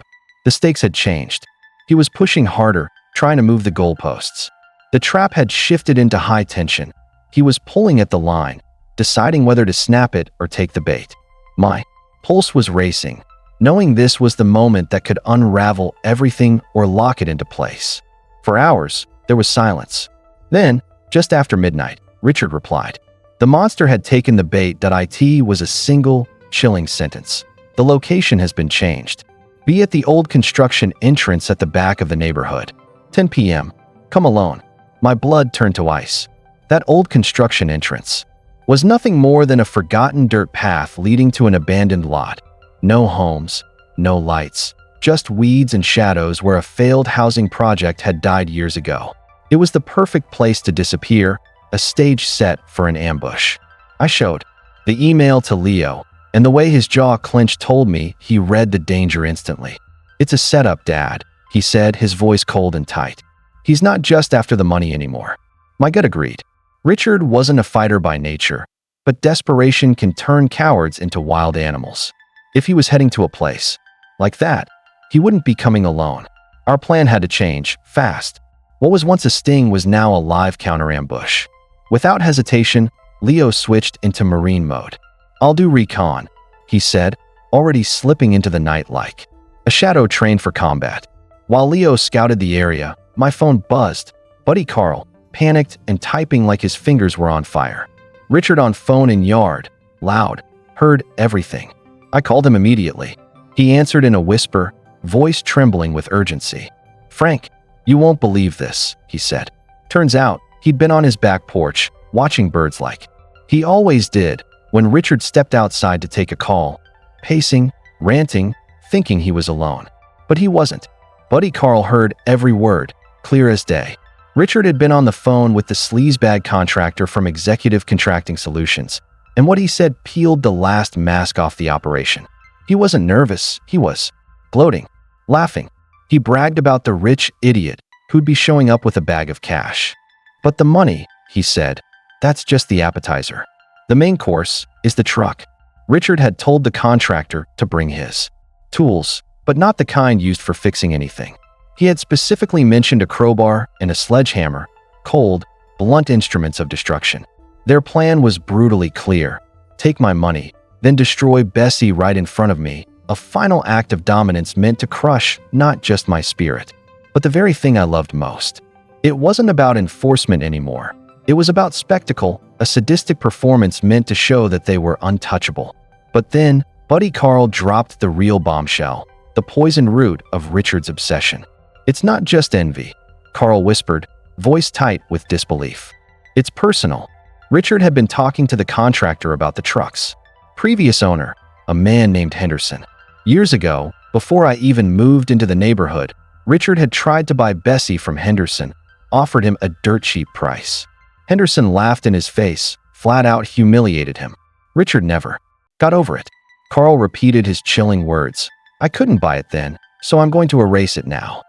The stakes had changed. He was pushing harder, trying to move the goalposts. The trap had shifted into high tension. He was pulling at the line, deciding whether to snap it or take the bait. My pulse was racing, knowing this was the moment that could unravel everything or lock it into place. For hours, there was silence. Then, just after midnight, Richard replied. The monster had taken the bait. It was a single, chilling sentence. The location has been changed. Be at the old construction entrance at the back of the neighborhood. 10 p.m. Come alone. My blood turned to ice. That old construction entrance was nothing more than a forgotten dirt path leading to an abandoned lot. No homes, no lights, just weeds and shadows where a failed housing project had died years ago. It was the perfect place to disappear, a stage set for an ambush. I showed the email to Leo, and the way his jaw clenched told me he read the danger instantly. "It's a setup, Dad," he said, his voice cold and tight. "He's not just after the money anymore." My gut agreed. Richard wasn't a fighter by nature, but desperation can turn cowards into wild animals. If he was heading to a place like that, he wouldn't be coming alone. Our plan had to change, fast. What was once a sting was now a live counter-ambush. Without hesitation, Leo switched into marine mode. "I'll do recon," he said, already slipping into the night like a shadow trained for combat. While Leo scouted the area, my phone buzzed. Buddy Carl, panicked and typing like his fingers were on fire. Richard on phone in yard, loud, heard everything. I called him immediately. He answered in a whisper, voice trembling with urgency. "Frank, you won't believe this," he said. Turns out, he'd been on his back porch, watching birds like he always did, when Richard stepped outside to take a call, pacing, ranting, thinking he was alone. But he wasn't. Buddy Carl heard every word, clear as day. Richard had been on the phone with the sleazebag contractor from Executive Contracting Solutions, and what he said peeled the last mask off the operation. He wasn't nervous, he was gloating, laughing. He bragged about the rich idiot who'd be showing up with a bag of cash. "But the money," he said, "that's just the appetizer. The main course is the truck." Richard had told the contractor to bring his tools, but not the kind used for fixing anything. He had specifically mentioned a crowbar and a sledgehammer, cold, blunt instruments of destruction. Their plan was brutally clear. Take my money, then destroy Bessie right in front of me, a final act of dominance meant to crush not just my spirit, but the very thing I loved most. It wasn't about enforcement anymore. It was about spectacle, a sadistic performance meant to show that they were untouchable. But then, Buddy Carl dropped the real bombshell, the poison root of Richard's obsession. "It's not just envy," Carl whispered, voice tight with disbelief. "It's personal." Richard had been talking to the contractor about the truck's previous owner, a man named Henderson. Years ago, before I even moved into the neighborhood, Richard had tried to buy Bessie from Henderson, offered him a dirt cheap price. Henderson laughed in his face, flat out humiliated him. Richard never got over it. Carl repeated his chilling words. "I couldn't buy it then, so I'm going to erase it now."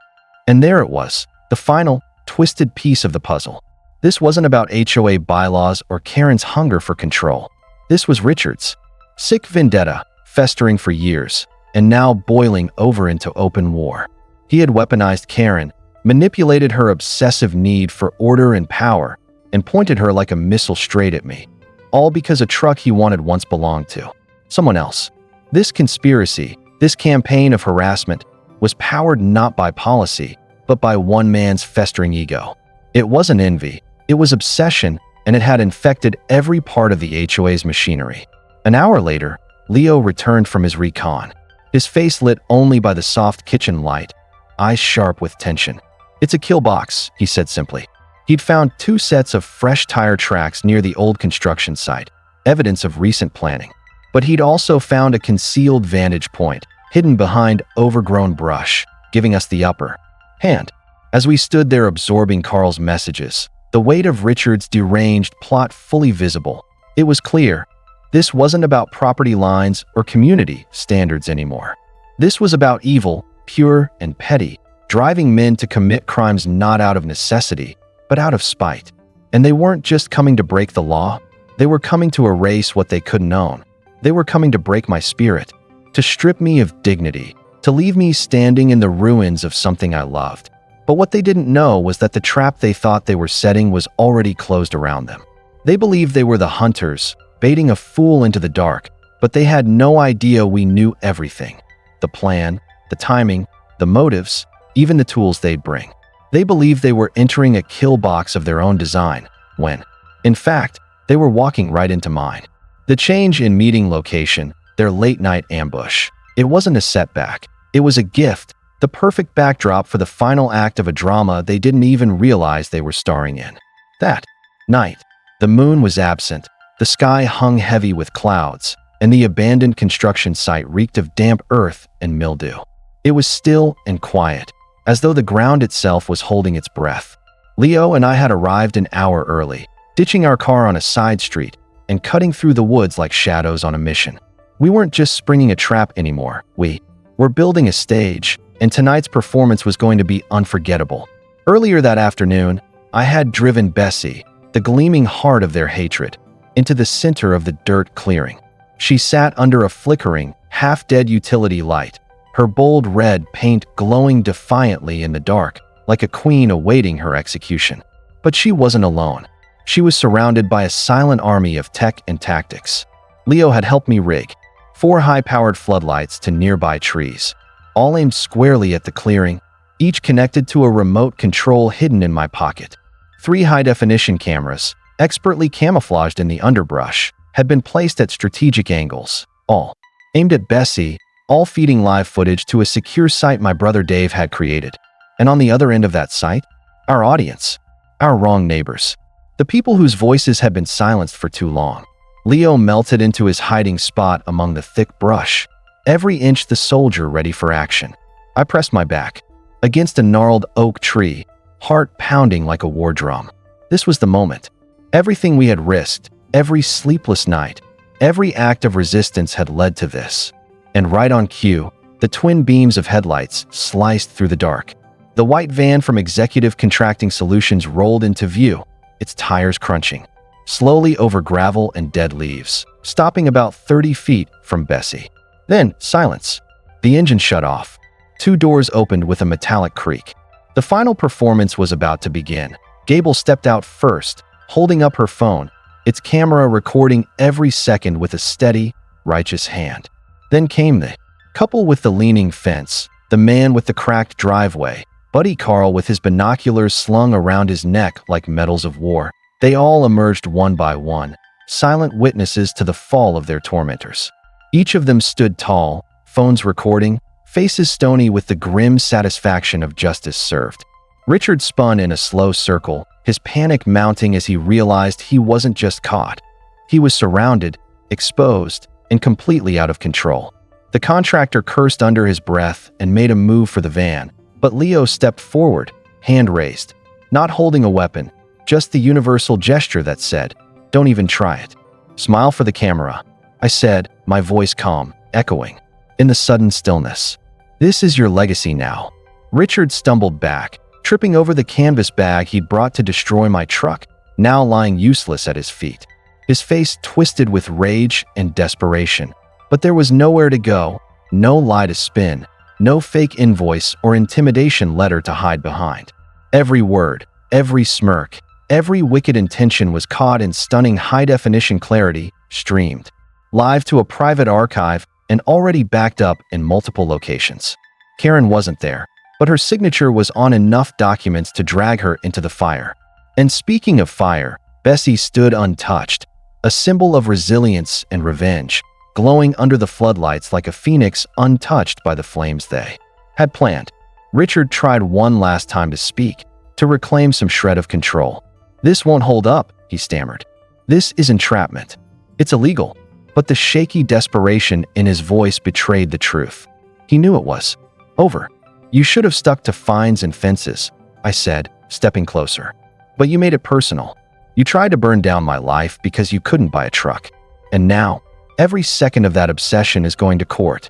And there it was, the final, twisted piece of the puzzle. This wasn't about HOA bylaws or Karen's hunger for control. This was Richard's sick vendetta, festering for years, and now boiling over into open war. He had weaponized Karen, manipulated her obsessive need for order and power, and pointed her like a missile straight at me. All because a truck he wanted once belonged to someone else. This conspiracy, this campaign of harassment, was powered not by policy, but by one man's festering ego. It wasn't envy, it was obsession, and it had infected every part of the HOA's machinery. An hour later, Leo returned from his recon, his face lit only by the soft kitchen light, eyes sharp with tension. "It's a kill box," he said simply. He'd found 2 sets of fresh tire tracks near the old construction site, evidence of recent planning. But he'd also found a concealed vantage point, hidden behind overgrown brush, giving us the upper hand. As we stood there absorbing Carl's messages, the weight of Richard's deranged plot fully visible, it was clear this wasn't about property lines or community standards anymore. This was about evil, pure and petty, driving men to commit crimes not out of necessity, but out of spite. And they weren't just coming to break the law, they were coming to erase what they couldn't own. They were coming to break my spirit, to strip me of dignity, to leave me standing in the ruins of something I loved. But what they didn't know was that the trap they thought they were setting was already closed around them. They believed they were the hunters, baiting a fool into the dark, but they had no idea we knew everything. The plan, the timing, the motives, even the tools they'd bring. They believed they were entering a kill box of their own design, when, in fact, they were walking right into mine. The change in meeting location, their late-night ambush, it wasn't a setback. It was a gift, The perfect backdrop for the final act of a drama they didn't even realize they were starring in. That night, the moon was absent, the sky hung heavy with clouds, and the abandoned construction site reeked of damp earth and mildew. It was still and quiet, as though the ground itself was holding its breath. Leo and I had arrived an hour early, ditching our car on a side street and cutting through the woods like shadows on a mission. We weren't just springing a trap anymore, we were building a stage, and tonight's performance was going to be unforgettable. Earlier that afternoon, I had driven Bessie, the gleaming heart of their hatred, into the center of the dirt clearing. She sat under a flickering, half-dead utility light, her bold red paint glowing defiantly in the dark, like a queen awaiting her execution. But she wasn't alone. She was surrounded by a silent army of tech and tactics. Leo had helped me rig 4 high-powered floodlights to nearby trees, all aimed squarely at the clearing, each connected to a remote control hidden in my pocket. 3 high-definition cameras, expertly camouflaged in the underbrush, had been placed at strategic angles, all aimed at Bessie, all feeding live footage to a secure site my brother Dave had created. And on the other end of that site, our audience, our wrong neighbors, the people whose voices had been silenced for too long. Leo melted into his hiding spot among the thick brush, every inch the soldier ready for action. I pressed my back against a gnarled oak tree, heart pounding like a war drum. This was the moment. Everything we had risked, every sleepless night, every act of resistance had led to this. And right on cue, the twin beams of headlights sliced through the dark. The white van from Executive Contracting Solutions rolled into view, its tires crunching, slowly over gravel and dead leaves, stopping about 30 feet from Bessie. Then, silence. The engine shut off. 2 doors opened with a metallic creak. The final performance was about to begin. Gable stepped out first, holding up her phone, its camera recording every second with a steady, righteous hand. Then came the couple with the leaning fence, the man with the cracked driveway, Buddy Carl with his binoculars slung around his neck like medals of war. They all emerged one by one, silent witnesses to the fall of their tormentors. Each of them stood tall, phones recording, faces stony with the grim satisfaction of justice served. Richard spun in a slow circle, his panic mounting as he realized he wasn't just caught. He was surrounded, exposed, and completely out of control. The contractor cursed under his breath and made a move for the van, but Leo stepped forward, hand raised, not holding a weapon, just the universal gesture that said, "Don't even try it. Smile for the camera," I said, my voice calm, echoing in the sudden stillness. "This is your legacy now." Richard stumbled back, tripping over the canvas bag he'd brought to destroy my truck, now lying useless at his feet. His face twisted with rage and desperation, but there was nowhere to go, no lie to spin, no fake invoice or intimidation letter to hide behind. Every word, every smirk, every wicked intention was caught in stunning high-definition clarity, streamed live to a private archive and already backed up in multiple locations. Karen wasn't there, but her signature was on enough documents to drag her into the fire. And speaking of fire, Bessie stood untouched, a symbol of resilience and revenge, glowing under the floodlights like a phoenix untouched by the flames they had planned. Richard tried one last time to speak, to reclaim some shred of control. "This won't hold up," he stammered. "This is entrapment. It's illegal." But the shaky desperation in his voice betrayed the truth. He knew it was over. "You should have stuck to fines and fences," I said, stepping closer. "But you made it personal. You tried to burn down my life because you couldn't buy a truck. And now, every second of that obsession is going to court."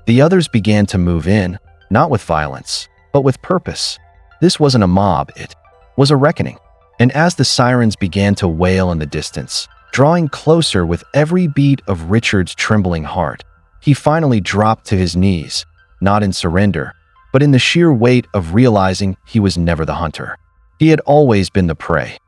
The others began to move in, not with violence, but with purpose. This wasn't a mob, it was a reckoning. And as the sirens began to wail in the distance, drawing closer with every beat of Richard's trembling heart, he finally dropped to his knees, not in surrender, but in the sheer weight of realizing he was never the hunter. He had always been the prey.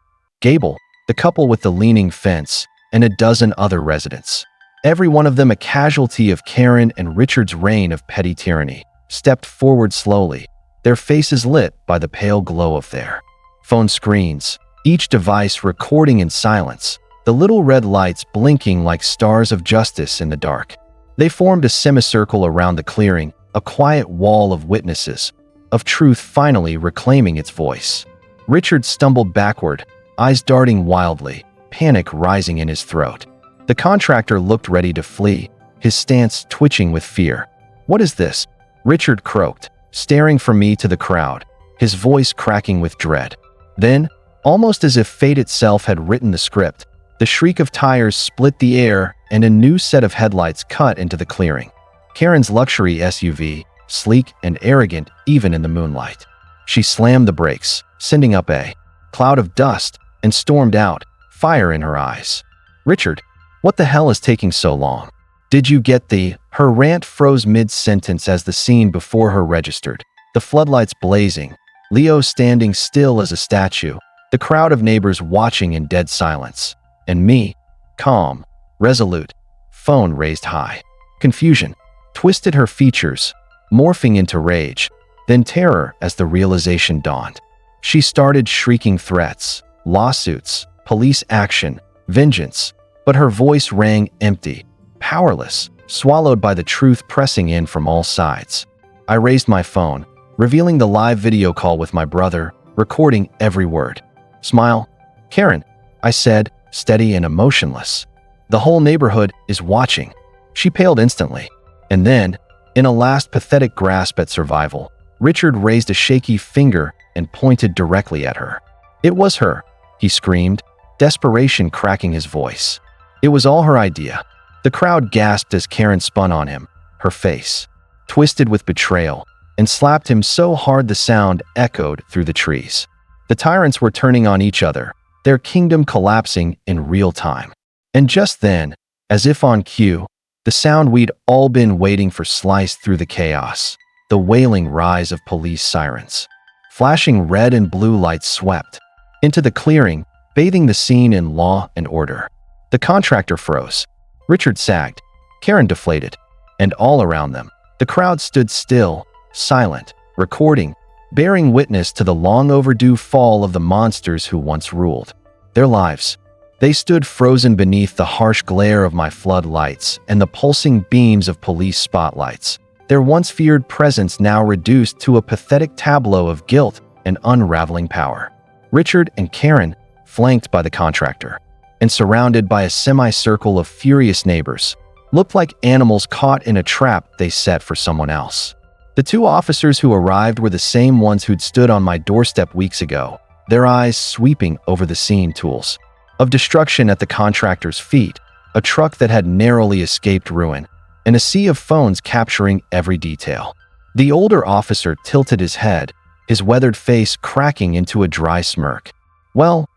Gable, the couple with the leaning fence, and a dozen other residents, every one of them a casualty of Karen and Richard's reign of petty tyranny, stepped forward slowly, their faces lit by the pale glow of their phone screens, each device recording in silence, the little red lights blinking like stars of justice in the dark. They formed a semicircle around the clearing, a quiet wall of witnesses, of truth finally reclaiming its voice. Richard stumbled backward, eyes darting wildly, panic rising in his throat. The contractor looked ready to flee, his stance twitching with fear. "What is this?" Richard croaked, staring from me to the crowd, his voice cracking with dread. Then, almost as if fate itself had written the script, the shriek of tires split the air and a new set of headlights cut into the clearing. Karen's luxury SUV, sleek and arrogant even in the moonlight. She slammed the brakes, sending up a cloud of dust, and stormed out, fire in her eyes. "Richard, what the hell is taking so long? Did you get the—" Her rant froze mid-sentence as the scene before her registered, the floodlights blazing, Leo standing still as a statue, the crowd of neighbors watching in dead silence, and me, calm, resolute, phone raised high. Confusion twisted her features, morphing into rage, then terror as the realization dawned. She started shrieking threats, lawsuits, police action, vengeance, but her voice rang empty, powerless, swallowed by the truth pressing in from all sides. I raised my phone, revealing the live video call with my brother, recording every word. "Smile, Karen," I said, steady and emotionless. "The whole neighborhood is watching." She paled instantly. And then, in a last pathetic grasp at survival, Richard raised a shaky finger and pointed directly at her. "It was her," he screamed, desperation cracking his voice. "It was all her idea." The crowd gasped as Karen spun on him, her face twisted with betrayal, and slapped him so hard the sound echoed through the trees. The tyrants were turning on each other, their kingdom collapsing in real time. And just then, as if on cue, the sound we'd all been waiting for sliced through the chaos, the wailing rise of police sirens. Flashing red and blue lights swept into the clearing, bathing the scene in law and order. The contractor froze. Richard sagged. Karen deflated. And all around them, the crowd stood still, silent, recording, bearing witness to the long overdue fall of the monsters who once ruled their lives. They stood frozen beneath the harsh glare of my floodlights and the pulsing beams of police spotlights, their once feared presence now reduced to a pathetic tableau of guilt and unraveling power. Richard and Karen, flanked by the contractor, and surrounded by a semicircle of furious neighbors, looked like animals caught in a trap they set for someone else. The two officers who arrived were the same ones who'd stood on my doorstep weeks ago, their eyes sweeping over the scene tools of destruction at the contractor's feet, a truck that had narrowly escaped ruin, and a sea of phones capturing every detail. The older officer tilted his head, his weathered face cracking into a dry smirk. Well,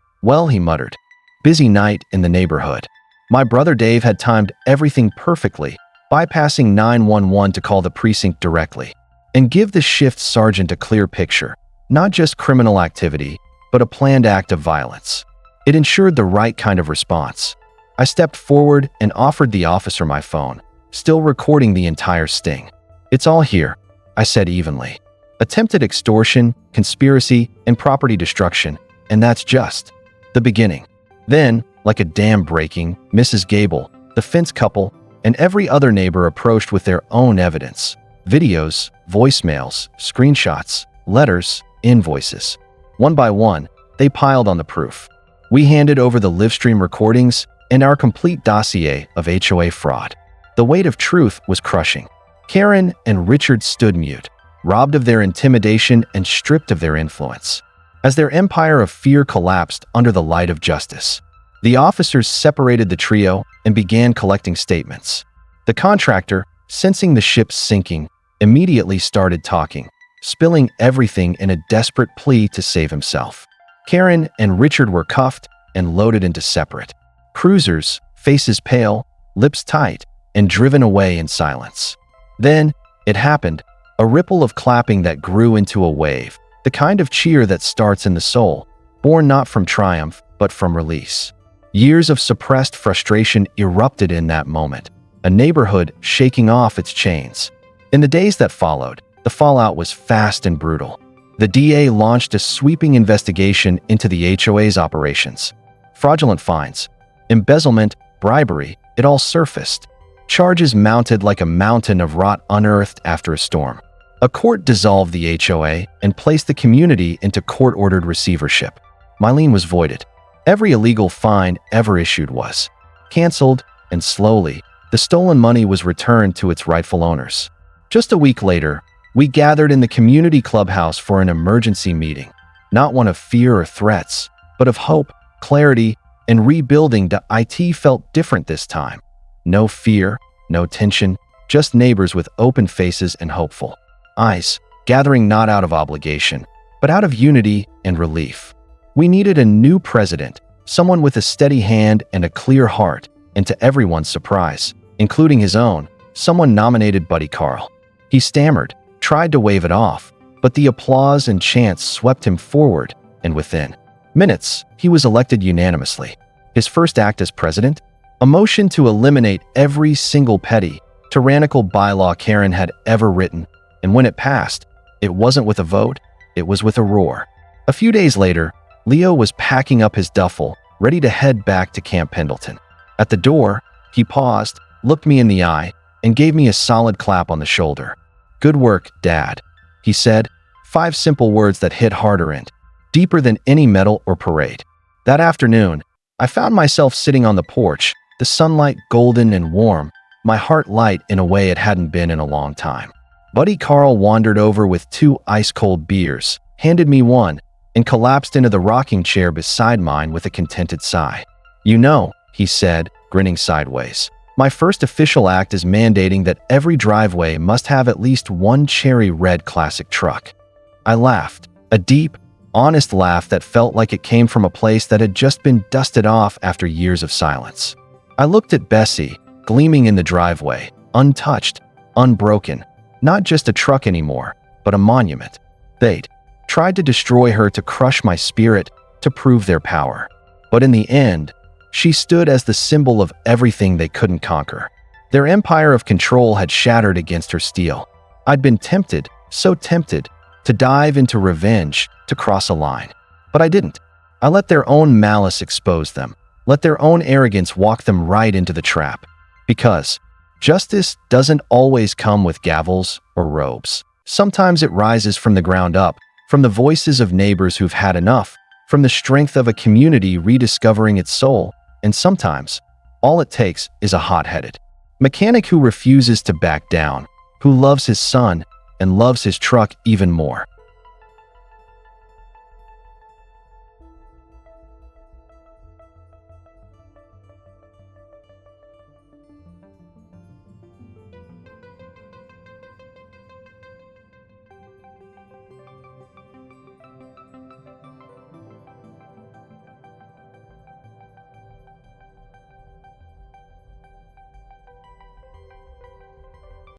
he muttered. Busy night in the neighborhood. My brother Dave had timed everything perfectly, bypassing 911 to call the precinct directly and give the shift sergeant a clear picture, not just criminal activity, but a planned act of violence. It ensured the right kind of response. I stepped forward and offered the officer my phone, still recording the entire sting. "It's all here," I said evenly. "Attempted extortion, conspiracy, and property destruction, and that's just the beginning." Then, like a dam breaking, Mrs. Gable, the fence couple, and every other neighbor approached with their own evidence. Videos, voicemails, screenshots, letters, invoices. One by one, they piled on the proof. We handed over the livestream recordings and our complete dossier of HOA fraud. The weight of truth was crushing. Karen and Richard stood mute, robbed of their intimidation and stripped of their influence, as their empire of fear collapsed under the light of justice. The officers separated the trio and began collecting statements. The contractor, sensing the ship sinking, immediately started talking, spilling everything in a desperate plea to save himself. Karen and Richard were cuffed and loaded into separate cruisers, faces pale, lips tight, and driven away in silence. Then, it happened, a ripple of clapping that grew into a wave, the kind of cheer that starts in the soul, born not from triumph, but from release. Years of suppressed frustration erupted in that moment, a neighborhood shaking off its chains. In the days that followed, the fallout was fast and brutal. The DA launched a sweeping investigation into the HOA's operations. Fraudulent fines, embezzlement, bribery, it all surfaced. Charges mounted like a mountain of rot unearthed after a storm. A court dissolved the HOA and placed the community into court-ordered receivership. My lien was voided. Every illegal fine ever issued was canceled, and slowly, the stolen money was returned to its rightful owners. Just a week later, we gathered in the community clubhouse for an emergency meeting. Not one of fear or threats, but of hope, clarity, and rebuilding. The IT felt different this time. No fear, no tension, just neighbors with open faces and hopeful eyes, gathering not out of obligation, but out of unity and relief. We needed a new president, someone with a steady hand and a clear heart, and to everyone's surprise, including his own, someone nominated Buddy Carl. He stammered, tried to wave it off, but the applause and chants swept him forward, and within minutes, he was elected unanimously. His first act as president? A motion to eliminate every single petty, tyrannical bylaw Karen had ever written, and when it passed, it wasn't with a vote, it was with a roar. A few days later, Leo was packing up his duffel, ready to head back to Camp Pendleton. At the door, he paused, looked me in the eye, and gave me a solid clap on the shoulder. "Good work, Dad," he said, 5 simple words that hit harder and deeper than any medal or parade. That afternoon, I found myself sitting on the porch, the sunlight golden and warm, my heart light in a way it hadn't been in a long time. Buddy Carl wandered over with 2 ice-cold beers, handed me one, and collapsed into the rocking chair beside mine with a contented sigh. "You know," he said, grinning sideways, "my first official act is mandating that every driveway must have at least one cherry red classic truck." I laughed, a deep, honest laugh that felt like it came from a place that had just been dusted off after years of silence. I looked at Bessie, gleaming in the driveway, untouched, unbroken, not just a truck anymore, but a monument. They'd tried to destroy her to crush my spirit, to prove their power. But in the end, she stood as the symbol of everything they couldn't conquer. Their empire of control had shattered against her steel. I'd been tempted, so tempted, to dive into revenge, to cross a line. But I didn't. I let their own malice expose them, let their own arrogance walk them right into the trap. Because justice doesn't always come with gavels or robes. Sometimes it rises from the ground up, from the voices of neighbors who've had enough, from the strength of a community rediscovering its soul, and sometimes, all it takes is a hot-headed mechanic who refuses to back down, who loves his son and loves his truck even more.